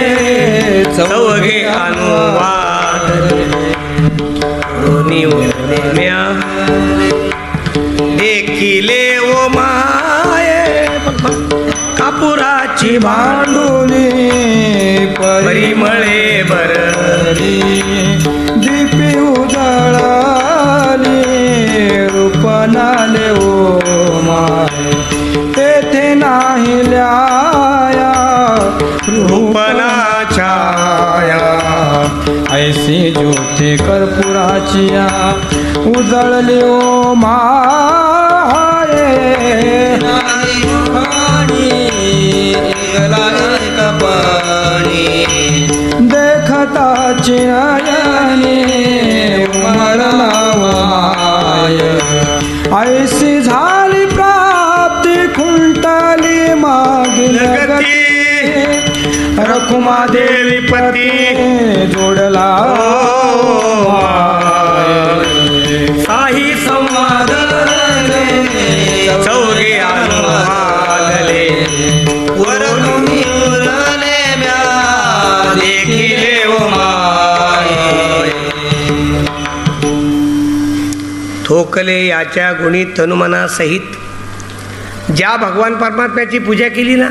चौघे अनुवादले म्या देखिले ओ माये. कापुराची भांडुली परिमळे बररी, दीपी उजळली रूपनाले ओ माय. तेथे नाही ल्याया रूपना छाया, ऐसी ज्योती कर्पुराचिया उजळली ओ माये. देखताची नयनी मरला माय. ऐसी झाली प्राप्ती खुंटली मागील गती. रखुमादेवी पती जोडला साही संवाद चौघे अनुवादले वरमुनी उरले म्या देखिले ओ माये. थोकले याच्या गुणी तनुमना सहित, ज्या भगवान परमात्म्याची पूजा केली ना,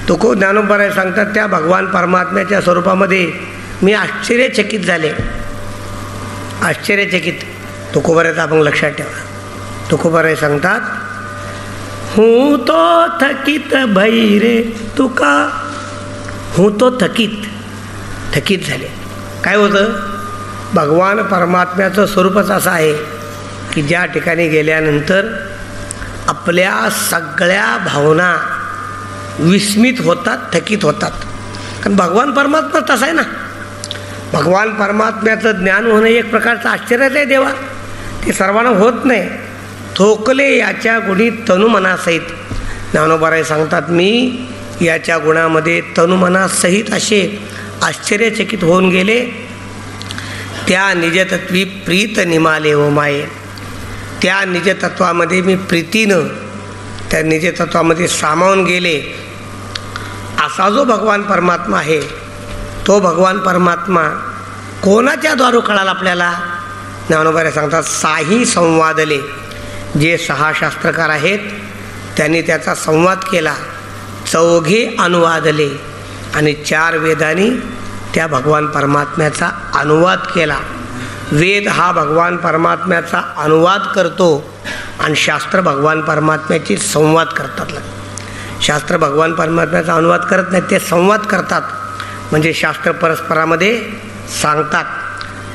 तो को ज्ञानोबराय सांगतात त्या भगवान परमात्म्याच्या स्वरूपामध्ये मी आश्चर्यचकित झाले. आश्चर्यचकित तुकोबरायचं आपण लक्षात ठेवा. तुकोबराय सांगतात हूँ तो थकीत भई रे तुका. हूँ तो थकीत झाले. काय होतं? भगवान परमात्म्याचं स्वरूपच असं आहे की ज्या ठिकाणी गेल्यानंतर आपल्या सगळ्या भावना विस्मित होतात, थकीत होतात. कारण भगवान परमात्मा तसा आहे ना. भगवान परमात्म्याचं ज्ञान होणं एक प्रकारचं आश्चर्यच आहे देवा, ते सर्वांना होत नाही. थोकले याच्या गुणी तनुमनासहित, ज्ञानोबराय सांगतात मी याच्या गुणामध्ये तनुमनासहित असे आश्चर्यचकित होऊन गेले. त्या निजतत्वी प्रीत निमाले ओ माये. त्या निजतत्वामध्ये मी प्रीतीनं त्या निजतत्वामध्ये सामावून गेले. असा जो भगवान परमात्मा आहे, तो भगवान परमात्मा कोणाच्या द्वारे कळाला आपल्याला? ज्ञानोबराय सांगतात साही संवादले. जे 6 शास्त्रकार आहेत त्यांनी त्याचा संवाद केला. चौघे अनुवादले, आणि 4 वेदांनी त्या भगवान परमात्म्याचा अनुवाद केला. वेद हा भगवान परमात्म्याचा अनुवाद करतो आणि शास्त्र भगवान परमात्म्याची संवाद करतात. शास्त्र भगवान परमात्म्याचा अनुवाद करत नाहीत, ते संवाद करतात. म्हणजे शास्त्र परस्परामध्ये सांगतात.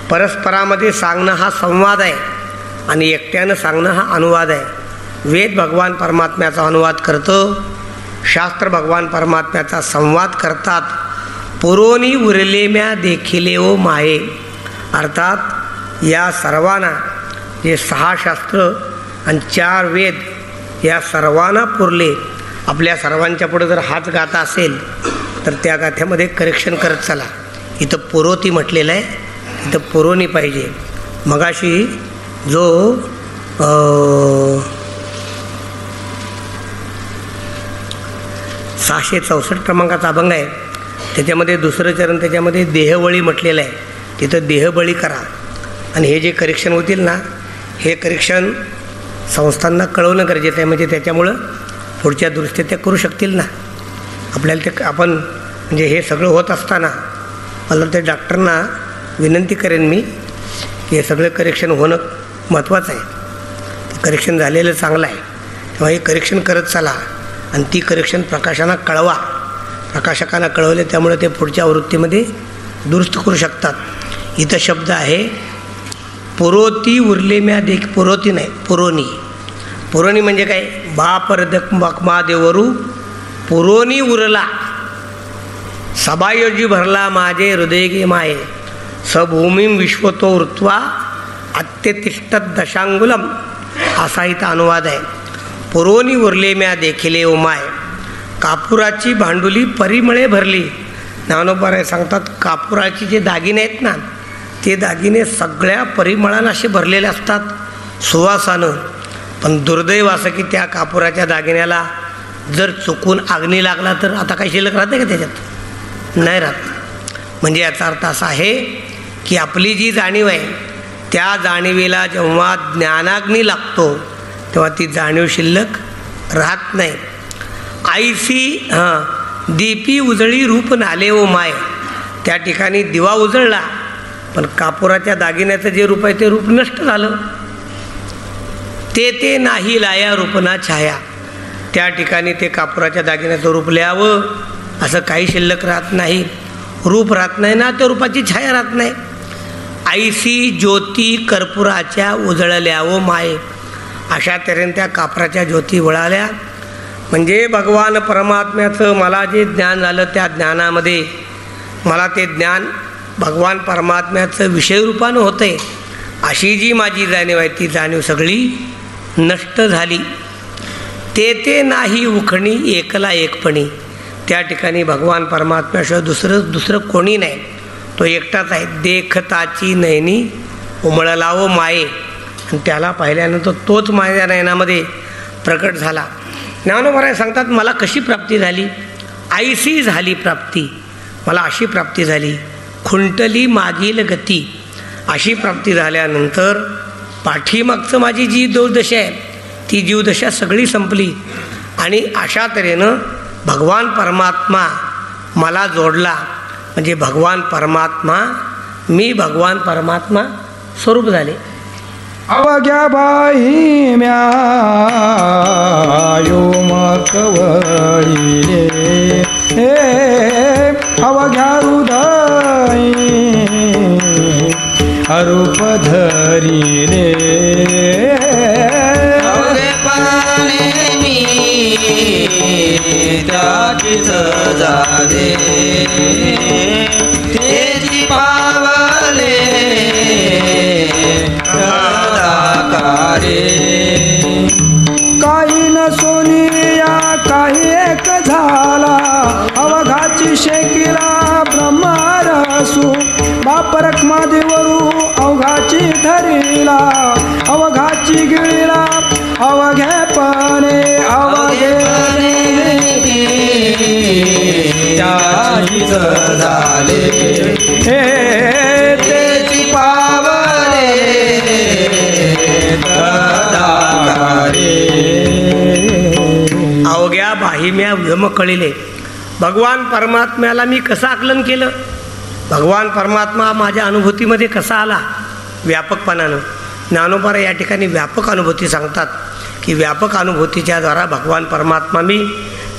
परस्परामध्ये सांगणं हा संवाद आहे आणि एकट्यानं सांगणं हा अनुवाद आहे. वेद भगवान परमात्म्याचा अनुवाद करतं, शास्त्र भगवान परमात्म्याचा संवाद करतात. पुरोनी उरले म्या देखिले ओ माये, अर्थात या सर्वांना जे 6 शास्त्र आणि 4 वेद या सर्वांना पुरले. आपल्या सर्वांच्या पुढे जर हाच गाथा असेल तर त्या गाथ्यामध्ये करेक्शन करत चला. इथं पुरोती म्हटलेलं आहे, इथं पुरोनी पाहिजे. मगाशी जो 664 क्रमांकाचा अभंग आहे त्याच्यामध्ये दुसरं चरण त्याच्यामध्ये देहबळी म्हटलेलं आहे. तिथं देहबळी करा. आणि हे जे करेक्शन होतील ना, हे करेक्शन संस्थांना कळवणं गरजेचं आहे. म्हणजे त्याच्यामुळं पुढच्या दुरुस्त्या त्या करू शकतील ना. आपल्याला ते आपण म्हणजे हे सगळं होत असताना मला त्या डॉक्टरना विनंती करेन मी की हे सगळं करेक्शन होणं महत्त्वाचं आहे. करेक्शन झालेलं चांगलं आहे. तेव्हा हे करेक्शन करत चला आणि ती करेक्शन प्रकाशांना कळवा. प्रकाशकांना कळवले त्यामुळे ते पुढच्या आवृत्तीमध्ये दुरुस्त करू शकतात. इथं शब्द आहे पुरोती उरले म्या देख, पुरोती नाही पुरोनी. पुरोनी म्हणजे काय? बापरदकमा देवरू पुरोनी उरला, सभायोजी भरला माझे हृदय गे माये, सभूमीम विश्वतो ऋत्वा अत्यतिष्ठत दशांगुलम, असा इथं अनुवाद आहे. पुरोनी उरले म्या देखिले ओ माय, कापुराची भांडुली परिमळे भरली. ज्ञानोबा सांगतात कापुराचे जे दागिने आहेत ना, ते दागिने सगळ्या परिमळानं असे भरलेले असतात सुवासानं. पण दुर्दैव असं की त्या कापुराच्या दागिन्याला जर चुकून अग्नी लागला तर आता काही शिल्लक राहते का त्याच्यात? नाही राहत. म्हणजे याचा अर्थ असा आहे की आपली जी जाणीव आहे त्या जाणीवेला जेव्हा ज्ञानाग्नी लागतो तेव्हा ती जाणीव शिल्लक राहत नाही. आईसी दीपी उजळी रूप नाले ओ माय, त्या ठिकाणी दिवा उजळला पण कापुराच्या दागिन्याचं जे रूप आहे ते रूप नष्ट झालं. ते नाही लाया रूपना छाया, त्या ठिकाणी ते कापुराच्या दागिन्याचं रूप लिहावं असं काही शिल्लक राहत नाही. रूप राहत नाही ना, त्या रूपाची छाया राहत नाही. आईसी ज्योती कर्पुराच्या उजळल्या ओ माये, अशा तऱ्हेने त्या कापराच्या ज्योती वळाल्या. म्हणजे भगवान परमात्म्याचं मला जे ज्ञान झालं त्या ज्ञानामध्ये मला ते ज्ञान भगवान परमात्म्याचं विषयरूपानं होतं आहे. अशी जी माझी जाणीव आहे ती जाणीव सगळी नष्ट झाली. ते नाही उखणी एकला एकपणी, त्या ठिकाणी भगवान परमात्म्याशिवाय दुसरं कोणी नाही, तो एकटाच आहे. देखताची नयनी उमळला ओ माये, आणि त्याला पाहिल्यानंतर तोच माझ्या नयनामध्ये प्रकट झाला. ज्ञानोबा सांगतात मला कशी प्राप्ती झाली? आईसी झाली प्राप्ती, मला अशी प्राप्ती झाली. खुंटली मागील गती, अशी प्राप्ती झाल्यानंतर पाठीमागचं माझी जी जीवदशा आहे ती जीवदशा सगळी संपली. आणि अशा तऱ्हेनं भगवान परमात्मा मला जोडला. म्हणजे भगवान परमात्मा मी भगवान परमात्मा स्वरूप झाले. अवघ्या बाई म्या यो मकवळीले, अवघ्या हृदय अरूप धरिले, अवघे पाने मी त्याचीच झाले, तेची पावले काही न सोनिया काही एक झाला, अवघाची शेकीला ब्रह्मरसू, बाप रखमा देवरू अवघाची धरीला, अवघाची गिळीला अवघेपणे अवघेपणे त्याचीच झाले, तेची पावले अवघ्या बाहिम्या व्यम कळिले. भगवान परमात्म्याला मी कसं आकलन केलं? भगवान परमात्मा माझ्या अनुभूतीमध्ये कसा आला? व्यापकपणानं. ज्ञानोबा या ठिकाणी व्यापक अनुभूती सांगतात की व्यापक अनुभूतीच्या द्वारा भगवान परमात्मा मी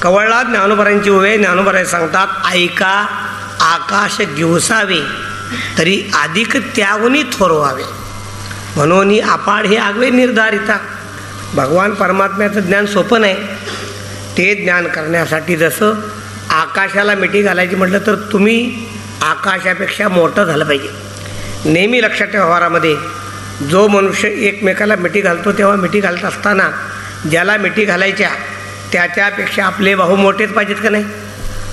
कवळला. ज्ञानोबारांची ओवे ज्ञानोबा सांगतात ऐका आकाश गिवसावे तरी अधिक त्याहूनही थोर व्हावे. म्हणून आपाड हे आगवे निर्धारिता. भगवान परमात्म्याचं ज्ञान सोपं नाही. ते ज्ञान करण्यासाठी जसं आकाशाला मिठी घालायची म्हटलं तर तुम्ही आकाशापेक्षा मोठं झालं पाहिजे. नेहमी लक्षात ठेवा, व्यवहारामध्ये जो मनुष्य एकमेकाला मिठी घालतो तेव्हा मिठी घालत असताना ज्याला मिठी घालायच्या त्याच्यापेक्षा आपले भाऊ मोठेच पाहिजेत का नाही?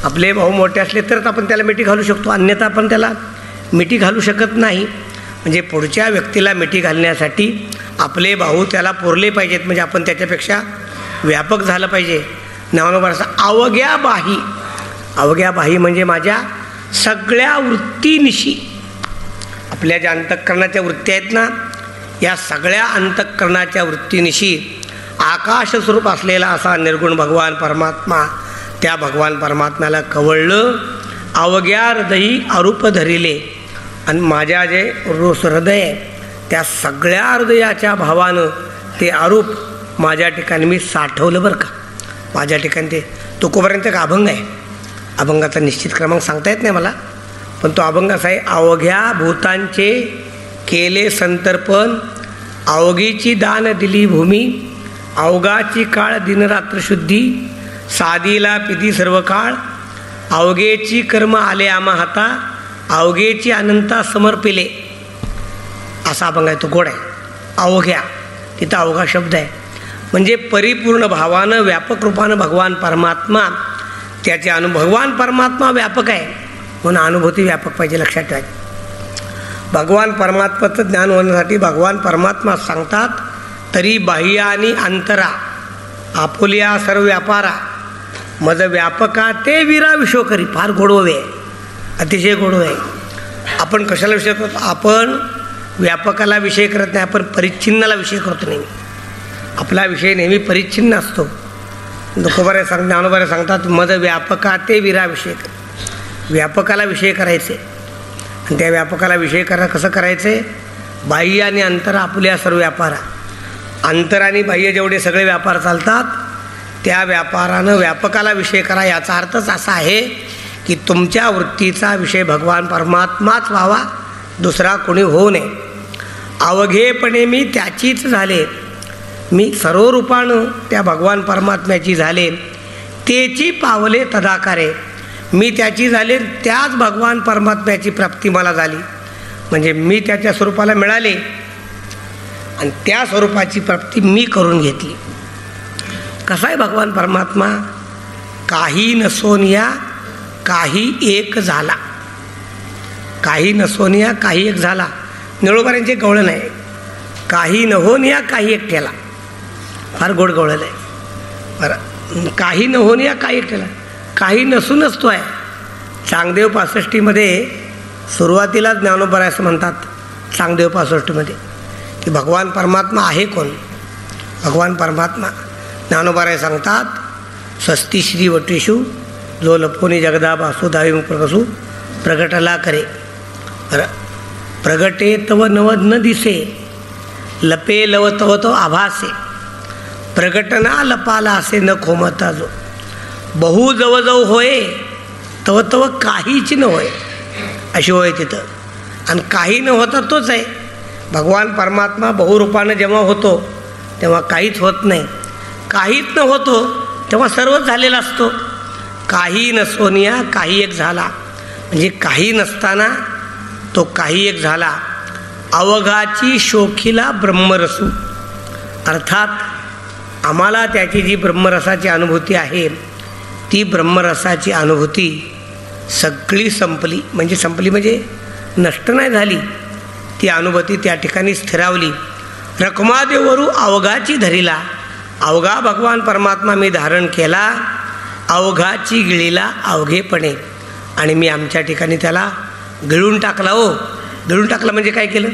आपले भाऊ मोठे असले तरच आपण त्याला मिठी घालू शकतो, अन्यथा आपण त्याला मिठी घालू शकत नाही. म्हणजे पुढच्या व्यक्तीला मिठी घालण्यासाठी आपले भाऊ त्याला पुरले पाहिजेत, म्हणजे आपण त्याच्यापेक्षा व्यापक झालं पाहिजे. ज्ञानोबाचा अवघ्या बाही, अवघ्या बाही म्हणजे माझ्या सगळ्या वृत्तीनिशी, आपल्या ज्या अंतःकरणाच्या वृत्ती आहेत ना, या सगळ्या अंतःकरणाच्या वृत्तीनिशी आकाश स्वरूप असलेला असा निर्गुण भगवान परमात्मा, त्या भगवान परमात्म्याला कवळलं. अवघ्या हृदयी अरूप धरिले. आणि माझ्या जे रोस हृदय आहे त्या सगळ्या हृदयाच्या भावानं ते अरूप माझ्या ठिकाणी मी साठवलं बरं का. माझ्या ठिकाणी ते तुकोपर्यंत का अभंग आहे, अभंगाचा निश्चित क्रमांक सांगता येत नाही मला, पण तो अभंग असा आहे. अवघ्या भूतांचे केले संतर्पण, अवघीची दान दिली भूमी, अवघाची काळ दिनरात्र शुद्धी, साधीला पिधी सर्व काळ, अवघेची कर्म आले आम्हा हाता, अवघेची अनंता समर्पिले. असा अभंग आहे, तो गोड आहे. अवघ्या, तिथं अवघा शब्द आहे, म्हणजे परिपूर्ण भावानं व्यापक रूपानं भगवान परमात्मा त्याचे भगवान परमात्मा व्यापक आहे म्हणून अनुभूती व्यापक पाहिजे. लक्षात ठेवा, भगवान परमात्म्याचं ज्ञान होण्यासाठी भगवान परमात्मा सांगतात, तरी बाह्य आणि अंतरा आपुलिया सर्व व्यापारा, मज व्यापका ते वीरा विश्वकरी. फार गोडवे आहे, अतिशय गोडवे आहे. आपण कशाला विषय करतो? आपण व्यापकाला विषय करत नाही, आपण परिच्छिन्नाला विषय करतो नेहमी. आपला विषय नेहमी परिच्छिन्न असतो. दुखोबारे ज्ञानोबारे सांगतात, मज व्यापका ते वीरा विषय कर. व्यापकाला विषय करायचे आणि त्या व्यापकाला विषय कसं करायचे? बाह्य आणि अंतर आपल्या सर्व व्यापारा. अंतर आणि बाह्य जेवढे सगळे व्यापार चालतात त्या व्यापारानं व्यापकाला विषय करा. याचा अर्थच असा आहे की तुमच्या वृत्तीचा विषय भगवान परमात्माच व्हावा, दुसरा कोणी होऊ नये. अवघेपणे मी त्याचीच झाले, मी सर्व रूपानं त्या भगवान परमात्म्याची झाले. तेची पावले तदाकारे, मी त्याची झाले, त्याच भगवान परमात्म्याची प्राप्ती मला झाली. म्हणजे मी त्याच्या स्वरूपाला मिळाले आणि त्या स्वरूपाची प्राप्ती मी करून घेतली. कसा आहे भगवान परमात्मा? काही नसोनिया काही एक झाला. काही नसोनिया काही एक झाला. निळोबाऱ्यांचे गवळण आहे, काही न होनिया काही एक ठेला. फार गोड गवळण आहे बरं. काही न होनिया काही एक ठेला, काही नसूनच तो आहे. चांगदेव 65मध्ये सुरुवातीला ज्ञानोबा असं म्हणतात, चांगदेव 65मध्ये की भगवान परमात्मा आहे कोण? भगवान परमात्मा ज्ञानोबाराय सांगतात, स्वस्ती श्री वटेषु जो लपोनी जगदा बासु दावी प्रकसू प्रगटला करे. प्रगटे तव नवद न दिसे, लपे लव तव तो आभासे, प्रगटना लपाला असे न खोमता जो, बहु जवजव होय तव तव काहीच न होय. अशी होय तिथं. आणि काही न होता तोच आहे. भगवान परमात्मा बहुरूपानं जेव्हा होतो तेव्हा काहीच होत नाही. काहीच न होतो तेव्हा सर्वच झालेला असतो. काही नसोनिया काही एक झाला, म्हणजे काही नसताना तो काही एक झाला. अवघाची शोखीला ब्रह्मरसू, अर्थात आम्हाला त्याची जी ब्रह्मरसाची अनुभूती आहे ती ब्रह्मरसाची अनुभूती सगळी संपली. म्हणजे संपली म्हणजे नष्ट नाही झाली, ती अनुभूती त्या ठिकाणी स्थिरावली. रखमादेवरू अवघाची धरिला, अवघा भगवान परमात्मा मी धारण केला. अवघाची गिळीला अवघेपणे, आणि मी आमच्या ठिकाणी त्याला गिळून टाकला. हो, गिळून टाकला म्हणजे काय केलं?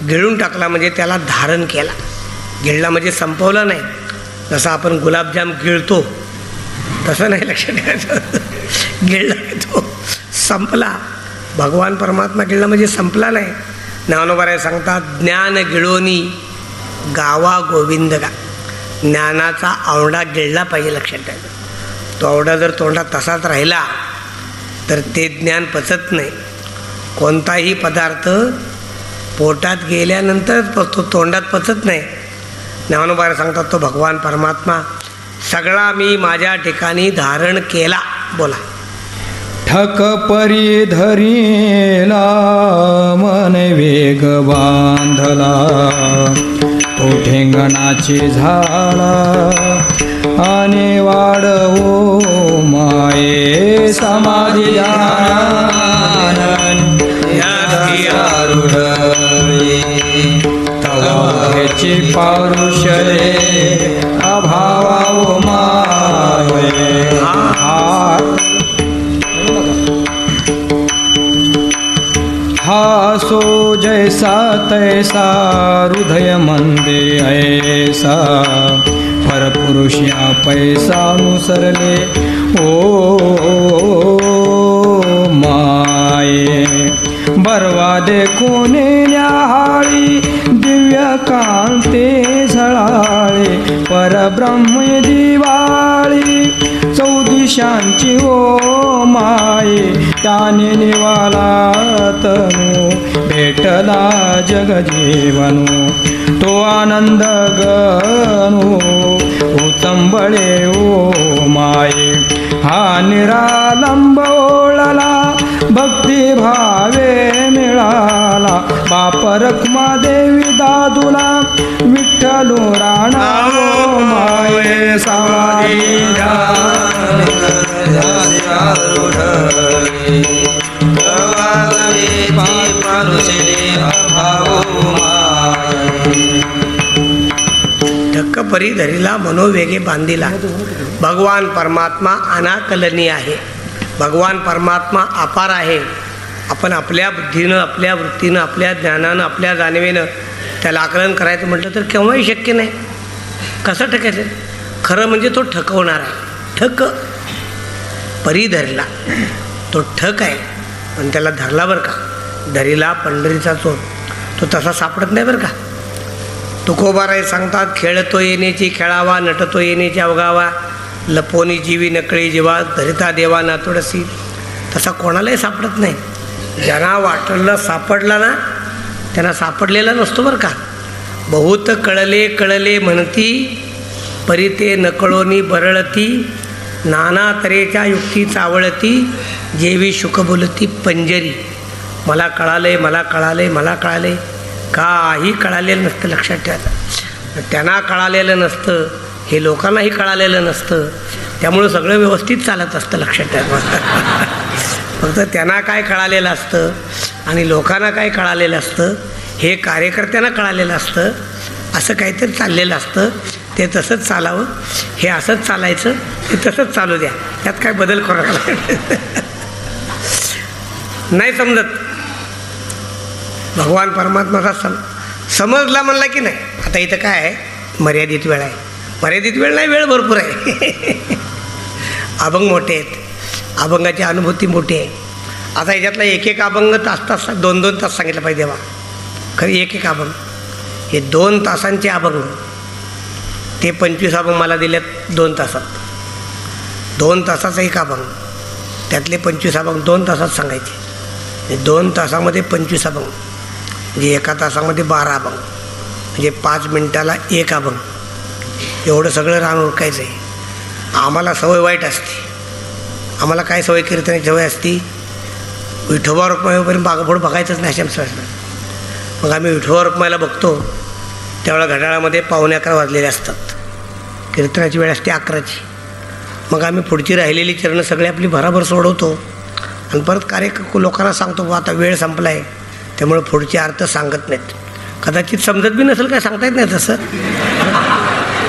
गिळून टाकला म्हणजे त्याला धारण केला. गिळला म्हणजे संपवला नाही. जसं आपण गुलाबजाम गिळतो तसं नाही, लक्षात ठेवायचं. गिळला तो संपला. भगवान परमात्मा गिळला म्हणजे संपला नाही. ज्ञानोबाराय सांगतात, ज्ञान गिळोनी गावा गोविंद गा. ज्ञानाचा आवडा गिळला पाहिजे, लक्षात ठेवायचं. तो आवडा जर तोंडात तसाच राहिला तर ते ज्ञान पचत नाही. कोणताही पदार्थ पोटात गेल्यानंतरच पचतो, तोंडात पचत नाही. ज्ञानोबा सांगतात तो भगवान परमात्मा सगळा मी माझ्या ठिकाणी धारण केला. बोला. ठक परी धरीला मन वेग बांधला, तो ठेंगणाची झाला आणि वाढवो माये समाधी ध्यान तवाची पारुष रे अभावा माये. हा सो जैसा तैसा हृदय मंदे ऐसा, परपुरुषया पैसा अनुसरले ओ माये. बरवा देखून न्याहाळी दिव्य कांते झळाळे, परब्रह्म दिवाळी चौदिशांची ओ माये. त्याने निवाला तनु भेटला जगजीवनु, तो आनंद गणू उतंबळे ओ माये. हा निरालंब ओळला भक्ती भावे मिळाला, बाप रखमा देवी दादूला विठ्ठलू राणा ओ माये. समाधी ढक्क परी धरीला मनोवेगे बांधिला. भगवान परमात्मा अनाकलनीय आहे. भगवान परमात्मा अपार आहे. आपण आपल्या बुद्धीनं, आपल्या वृत्तीनं, आपल्या ज्ञानानं, आपल्या जाणीवेनं त्याला आकलन करायचं म्हटलं तर केव्हाही शक्य नाही. कसं ठकायचं? खरं म्हणजे तो ठकवणार आहे. ठक परी धरला, तो ठक आहे पण त्याला धरला बरं का. धरीला पंढरीचा चोर, तो तसा सापडत नाही बरं का. तुकोबाराय सांगतात, खेळतो येण्याची खेळावा, नटतो येण्याची अवगावा, लपोनी जीवी नकळी जीवा, धरिता देवा नातोडसी. तसा कोणालाही सापडत नाही. ज्यांना वाटलं सापडला ना त्यांना सापडलेला नसतो बरं का. बहुत कळले कळले म्हणती, परी ते नकळोनी बरळती, नाना तऱ्हेच्या युक्ती चावळती, जेवी शुक बोलती पंजरी. मला कळाले, मला कळाले, मला कळाले, काही कळालेलं नसतं. लक्षात ठेवायचं. त्यांना कळालेलं नसतं, हे लोकांनाही कळालेलं नसतं. त्यामुळं सगळं व्यवस्थित चालत असतं. लक्षात ठेवायचं. फक्त त्यांना काय कळालेलं असतं आणि लोकांना काय कळालेलं असतं हे कार्यकर्त्यांना कळालेलं असतं. असं काहीतरी चाललेलं असतं, ते तसंच चालावं, हे असंच चालायचं, ते तसंच चालू द्या, त्यात काय बदल करायला नाही समजत. भगवान परमात्माचा समजला म्हणला की नाही. आता इथं काय आहे, मर्यादित वेळ आहे. मर्यादित वेळ नाही, वेळ भरपूर आहे. अभंग मोठे आहेत, अभंगाची अनुभूती मोठी आहे. आता याच्यातला एक एक अभंग तास 2-2 तास सांगितलं पाहिजे देवा. खरं एक एक अभंग हे 2 तासांचे अभंग, ते 25 अभंग मला दिलेत 2 तासात. 2 तासाचा एक अभंग, त्यातले 25 अभंग 2 तासात सांगायचे. 2 तासामध्ये 25 अभंग म्हणजे एका तासामध्ये 12 अभंग, म्हणजे 5 मिनिटाला 1 अभंग. एवढं सगळं रान ओळखायचं आहे. आम्हाला सवय वाईट असते. आम्हाला काय सवय, कीर्तनाची सवय असती, विठोबा रुक्माईपर्यंत मागपुढं बघायचंच नाही अशा. मग आम्ही विठोबा रुक्माईला बघतो त्यावेळेला घड्याळामध्ये 11:15 वाजलेले असतात. कीर्तनाची वेळ असते 11ची. मग आम्ही पुढची राहिलेली चरणं सगळे आपली भराभर सोडवतो आणि परत लोकांना सांगतो आता वेळ संपला आहे, त्यामुळे पुढचे अर्थ सांगत नाहीत. कदाचित समजत बी नसेल, काय सांगता येत नाही तसं.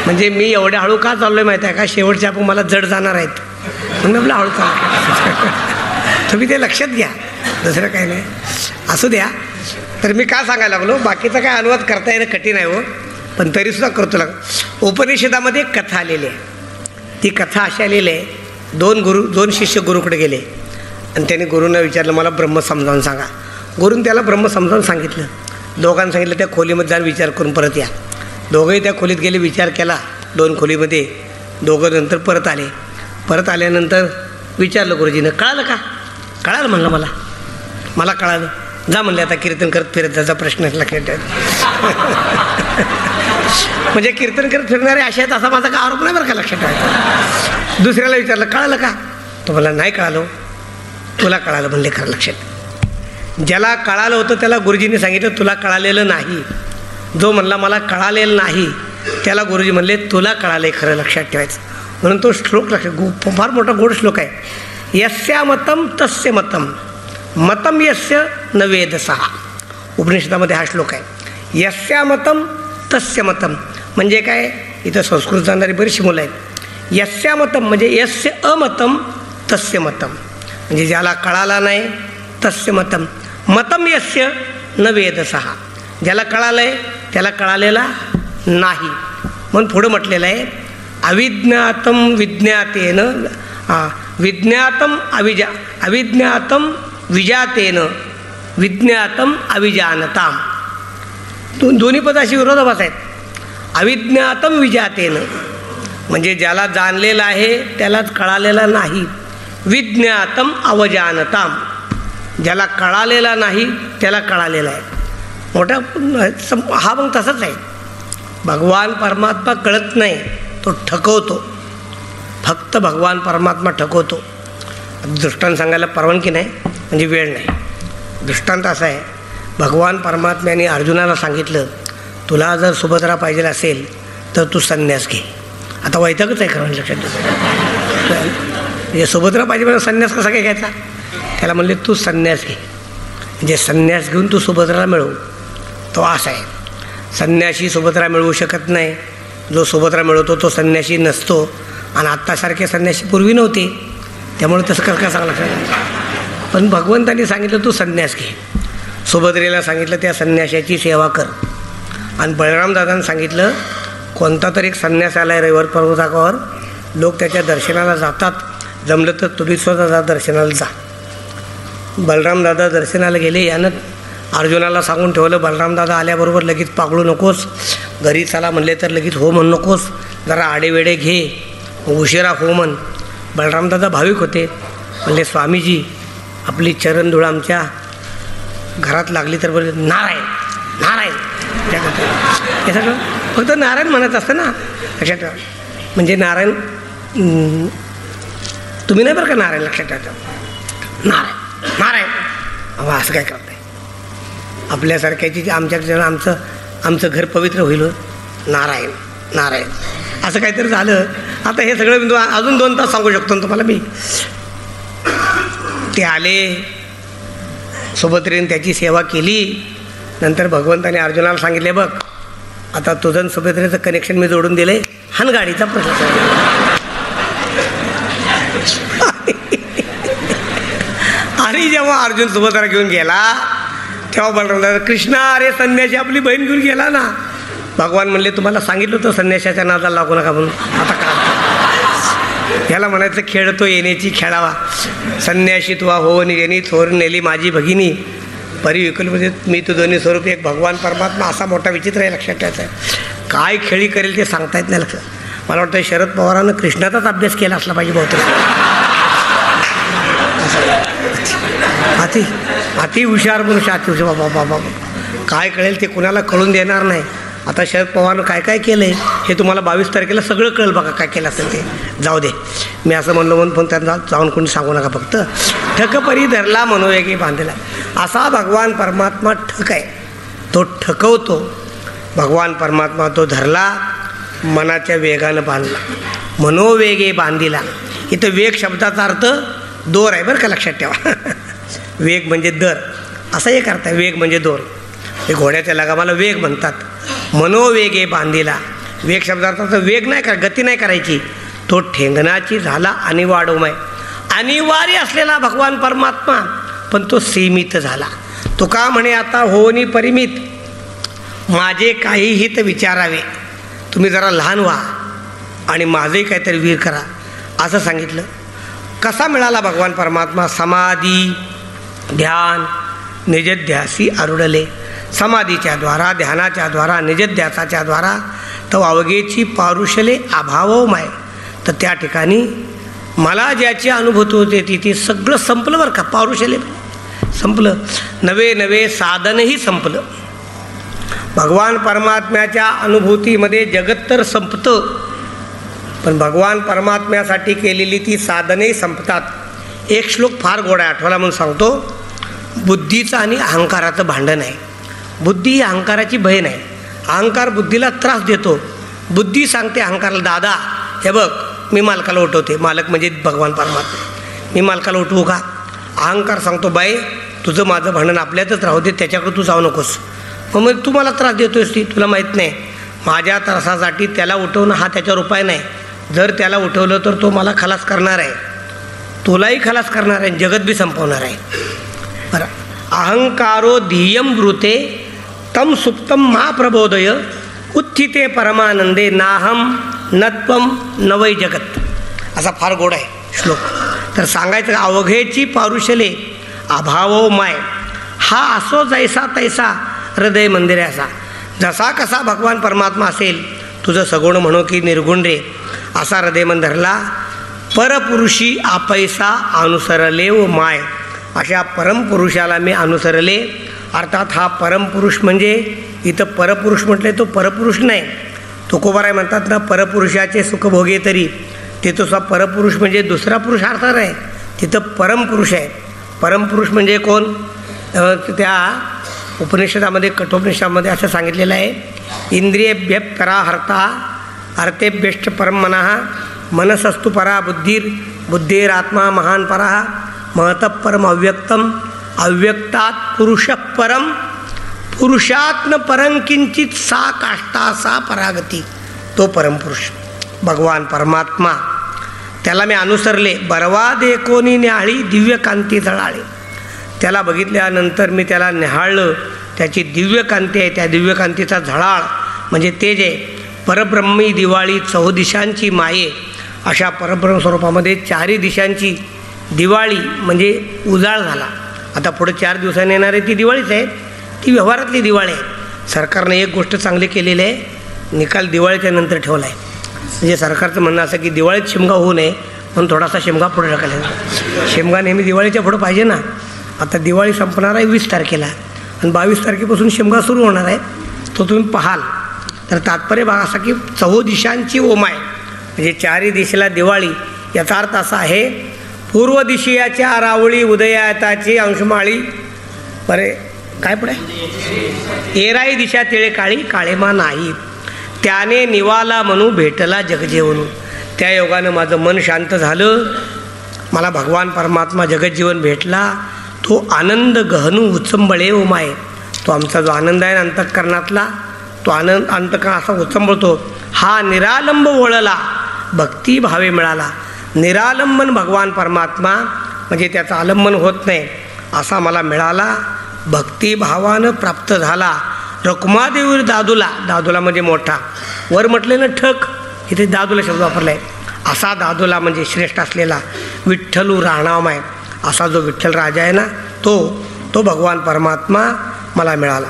म्हणजे मी एवढ्या हळू का चाललो आहे माहीत आहे का, शेवटच्या आपण मला जड जाणार आहेत म्हणून आपलं हळू चाललं. तुम्ही ते लक्षात घ्या, दुसरं काही नाही. असू द्या. तर मी का सांगायला लागलो, बाकीचा काय अनुवाद करता येणं कठीण आहे हो, पण तरीसुद्धा करतो लाग. उपनिषदामध्ये एक कथा आलेली आहे. ती कथा अशी आलेली आहे, 2 शिष्य गुरुकडे गेले आणि त्यांनी गुरुनं विचारलं मला ब्रह्म समजावून सांगा. गुरुनं त्याला ब्रह्म समजावून सांगितलं. दोघांना सांगितलं त्या खोलीमध्ये जाऊन विचार करून परत या. दोघंही त्या खोलीत गेले, विचार केला 2 खोलीमध्ये. दोघं नंतर परत आले. परत आल्यानंतर विचारलं गुरुजीनं, कळालं का? कळालं म्हणलं मला. मला कळालं. जा म्हणले आता कीर्तन करत फिरत त्याचा प्रश्न लक्षात ठेव. म्हणजे कीर्तन करत फिरणारे असे आहेत असा माझा का आरोप नाही बरं का, लक्षात ठेवायचा. दुसऱ्याला विचारलं कळालं का, तो मला नाही कळालं. तुला कळालं म्हणले खरं लक्षात. ज्याला कळालं होतं त्याला गुरुजींनी सांगितलं तुला कळालेलं नाही. जो म्हणला मला कळालेलं नाही त्याला गुरुजी म्हणले तुला कळाले खरं, लक्षात ठेवायचं. म्हणून तो श्लोक लक्षात, फार मोठा गोड श्लोक आहे. यस्या मतम तस्य मतम मतम यस्य न वेदसः. उपनिषदामध्ये हा श्लोक आहे. यस्या मतम तस्य मतम म्हणजे काय, इथं संस्कृत जाणारी बरीचशी मुलं आहेत. यस्या मतम म्हणजे यस्य अमतम तस्य मतम म्हणजे ज्याला कळाला नाही तस्य मतम. मतम यस्य न वेदसः ज्याला कळालं आहे त्याला कळालेला नाही. म्हणून पुढं म्हटलेलं आहे अविज्ञातम विज्ञातेन विज्ञातम अविज्ञातम विजातेन विज्ञातम अविजानताम. दोन्ही पद अशी विरोधाभास आहेत. अविज्ञातम विजातेन म्हणजे ज्याला जाणलेलं आहे त्यालाच कळालेला नाही. विज्ञातम अवजानताम ज्याला कळालेला नाही त्याला कळालेला आहे. मोठा हा मग तसंच आहे. भगवान परमात्मा कळत नाही, तो ठकवतो. फक्त भगवान परमात्मा ठकवतो. दृष्टांत सांगायला परवानगी नाही म्हणजे वेळ नाही. दृष्टांत असा आहे, भगवान परमात्म्याने अर्जुनाला सांगितलं तुला जर सुभद्रा पाहिजे असेल तर तू संन्यास घे. आता वैतागच आहे खरं लक्षात ठेव. म्हणजे सुभद्रा पाहिजे म्हणजे संन्यास कसा काय घ्यायचा, त्याला म्हणले तू संन्यास घे म्हणजे संन्यास घेऊन तू सुभद्राला मिळव. तो असा आहे. संन्याशी सुभद्रा मिळवू शकत नाही. जो सुभद्रा मिळवतो तो संन्याशी नसतो. आणि आत्तासारखे संन्याशी पूर्वी नव्हते, त्यामुळे तसं कसं सांगलं लागतं. पण भगवंतांनी सांगितलं तू संन्यास घे. सुभद्रेला सांगितलं त्या संन्याशाची सेवा कर. आणि बळरामदादांनी सांगितलं कोणता तरी एक संन्यास आला आहे रविवार पर्वतावर, लोक त्याच्या दर्शनाला जातात, जमलं तर तुम्ही स्वतः जा दर्शनाला जा. बलरामदादा दर्शनाला गेले. यानं अर्जुनाला सांगून ठेवलं बलरामदादा आल्याबरोबर लगेच पागळू नकोस, घरी चला म्हणले तर लगेच हो म्हण नकोस, जरा आडेवेडे घे, उशिरा हो म्हण. बलरामदादा भाविक होते. म्हणले स्वामीजी आपली चरणधूळ आमच्या घरात लागली तर बोलले नारायण नारायण. हे सगळं फक्त नारायण म्हणत असतं ना, लक्षात ठेवा. म्हणजे नारायण तुम्ही नाही बरं का नारायण, लक्षात ठेवा. नारायण नारायण अहो असं काय करताय. आपल्यासारख्याची आमच्याकडे आमचं घर पवित्र होईल. नारायण नारायण असं काहीतरी झालं. आता हे सगळं अजून 2 तास सांगू शकतो तुम्हाला मी. ते आले, सुभद्रेने त्याची सेवा केली. नंतर भगवंताने अर्जुनाला सांगितले बघ आता तुझं सुभद्रेचं कनेक्शन मी जोडून दिले, हान गाडीचा प्रश्न. आणि जेव्हा अर्जुन सुभद्रा घेऊन गेला तेव्हा बलराम कृष्णा अरे संन्याशी आपली बहीण घेऊन गेला ना. भगवान म्हणले तुम्हाला सांगितलं होतं संन्याशाच्या नादाला लागू नका म्हणून. आता काय याला म्हणायचं खेळतो येण्याची खेळावा. संन्याशी तुवा होऊन येणी थोर नेली माझी भगिनी परी विकल म्हणजे मी तू दोन्ही स्वरूप एक भगवान परमात्मा. असा मोठा विचित्र आहे, लक्षात ठेवायचा आहे. काय खेळी करेल ते सांगता येत नाही. लक्षात मला वाटतं शरद पवारांनं कृष्णाचाच अभ्यास केला असला पाहिजे बहुतेक. अति हुशार मनुष्य, अति हुशार. बाबा काय कळेल ते कुणाला कळून देणार नाही. आता शरद पवारनं काय काय केलं आहे हे तुम्हाला 22 तारखेला सगळं कळेल बघा काय केलं असेल ते. जाऊ दे मी असं म्हणलो म्हणून पण त्यांना जाऊन कोणी सांगू नका. फक्त ठकपरी धरला मनोवेगी बांधला. असा भगवान परमात्मा ठक आहे, तो ठकवतो. भगवान परमात्मा तो धरला, मनाच्या वेगानं बांधला, मनोवेगे बांधिला. इथं वेग शब्दाचा अर्थ दोर आहे बरं का, लक्षात ठेवा. वेग म्हणजे दर असा एक अर्थ आहे. वेग म्हणजे दोर. हे घोड्याच्या लगामाला वेग म्हणतात. मनोवेगे बांधिला. वेग शब्दार्थ वेग नाही गती नाही करायची. तो ठेंगणाची झाला अनिवाडोमय. अनिवार्य असलेला भगवान परमात्मा पण तो सीमित झाला. तो का म्हणे आता होनी परिमित माझे काही हित विचारावे, तुम्ही जरा लहान व्हा आणि माझे काहीतरी वीर करा असं सांगितलं. कसा मिळाला भगवान परमात्मा? समाधी ध्यान निजध्यासी आरुडले. समाधीच्या द्वारा ध्यानाच्या द्वारा निजध्यासाच्या द्वारा तो अवघेची पारुषले अभावमय. तर त्या ठिकाणी मला ज्याची अनुभूती होते ती सगळं संपलं बरं का. पारुषले संपलं. नवे नवे साधनही संपलं. भगवान परमात्म्याच्या अनुभूतीमध्ये जगत तर संपतं, पण भगवान परमात्म्यासाठी केलेली ती साधने संपतात. एक श्लोक फार गोडा आहे, आठवला म्हणून सांगतो. बुद्धीचं आणि अहंकाराचं भांडण आहे. बुद्धी ही अहंकाराची बहीण आहे. अहंकार बुद्धीला त्रास देतो. बुद्धी सांगते अहंकाराला, दादा हे बघ मी मालकाला उठवते. मालक म्हणजे भगवान परमात्मा. मी मालकाला उठवू का? अहंकार सांगतो, बाई तुझं माझं भांडण आपल्यातच राहू दे, त्याच्याकडे तू जाऊ नकोस. मग तू मला त्रास देतोयस, ती तुला माहीत नाही. माझ्या त्रासासाठी त्याला उठवणं हा त्याच्यावर उपाय नाही. जर त्याला उठवलं तर तो मला खलास करणार आहे, तुलाही खलास करणार आहे, जगत बी संपवणार आहे. बरं, अहंकारो धियम ब्रूते तम सुप्तम महाप्रबोधय उत्थिते परमानंदे नाहम नत्वम नवै जगत. असा फार गोड आहे श्लोक. तर सांगायचं अवघेची पारुशले अभावो माय हा असो जैसा तैसा हृदय मंदिरे असा. जसा कसा भगवान परमात्मा असेल, तुझं सगुण म्हणो की निर्गुण रे, असा हृदय मंदिरला परपुरुषी आपैसा अनुसरले व माय. अशा परमपुरुषाला मी अनुसरले. अर्थात हा परमपुरुष म्हणजे इथं परपुरुष म्हटले तो परपुरुष नाही. तुकोबाराय म्हणतात ना, परपुरुषाचे सुखभोगे तरी. तिथं सुद्धा परपुरुष म्हणजे दुसरा पुरुष अर्थात आहे, तिथं परमपुरुष आहे. परमपुरुष म्हणजे कोण? त्या उपनिषदामध्ये कठोपनिषदामध्ये असं सांगितलेलं आहे, इंद्रियेभ्य परा हर्ता हर्तेभ्यश्च परम मनः मनसस्तु परा बुद्धीर बुद्धेरात्मा महान परा महतः परम अव्यक्तम अव्यक्तात् पुरुषः परम पुरुषात्न परं किंचित सा काष्टा सा परागती. तो परमपुरुष भगवान परमात्मा, त्याला मी अनुसरले. बरवा देखोनी न्याहाळी दिव्य कांती झळाळे. त्याला बघितल्यानंतर मी त्याला निहाळलं. त्याची दिव्य कांती आहे, त्या दिव्य कांतीचा झळाळ म्हणजे तेज आहे. परब्रह्मी दिवाळी चौदिशांची माये. अशा परब्रह्म स्वरूपामध्ये चारही दिशांची दिवाळी म्हणजे उजाळ झाला. आता पुढे 4 दिवसांनी येणारे ती दिवाळीच आहे, ती व्यवहारातली दिवाळी आहे. सरकारनं एक गोष्ट चांगली केलेली आहे, निकाल दिवाळीच्या नंतर ठेवला आहे. म्हणजे सरकारचं म्हणणं असं की दिवाळीत शिमगा होऊ नये म्हणून थोडासा शिमगा पुढे टाकायला. शिमगा नेहमी दिवाळीच्या पुढं पाहिजे ना. आता दिवाळी संपणार आहे 20 तारखेला आणि 22 तारखेपासून शिमगा सुरू होणार आहे, तो तुम्ही पाहाल. तर तात्पर्य बघा असा की चौदिशांची ओमाय म्हणजे 4ही दिशेला दिवाळी. याचा अर्थ असा आहे, पूर्व दिशियाच्या रावळी उदयाताची अंशमाळी बरे काय पुढे एराई दिशा तिळे काळी काळेमा नाही. त्याने निवाला म्हणू भेटला जगजीवन. त्या योगानं माझं मन शांत झालं, मला भगवान परमात्मा जगज्जीवन भेटला. तो आनंद गहनू उचंबळे ओमाय. तो आमचा जो आनंद आहे अंतःकरणातला, तो आनंद अंतःकरण असा उचंबळतो. हा निरालंब वळला भक्ती भावे मिळाला. निरालंबन भगवान परमात्मा म्हणजे त्याचं आलंबन होत नाही असा मला मिळाला. भक्तिभावानं प्राप्त झाला. रकुमादेवी दादूला, दादूला म्हणजे मोठा, वर म्हटले ना ठक, इथे दादूला शब्द वापरला आहे. असा दादूला म्हणजे श्रेष्ठ असलेला विठ्ठलू राणामाय असा जो विठ्ठल राजा आहे ना, तो भगवान परमात्मा मला मिळाला.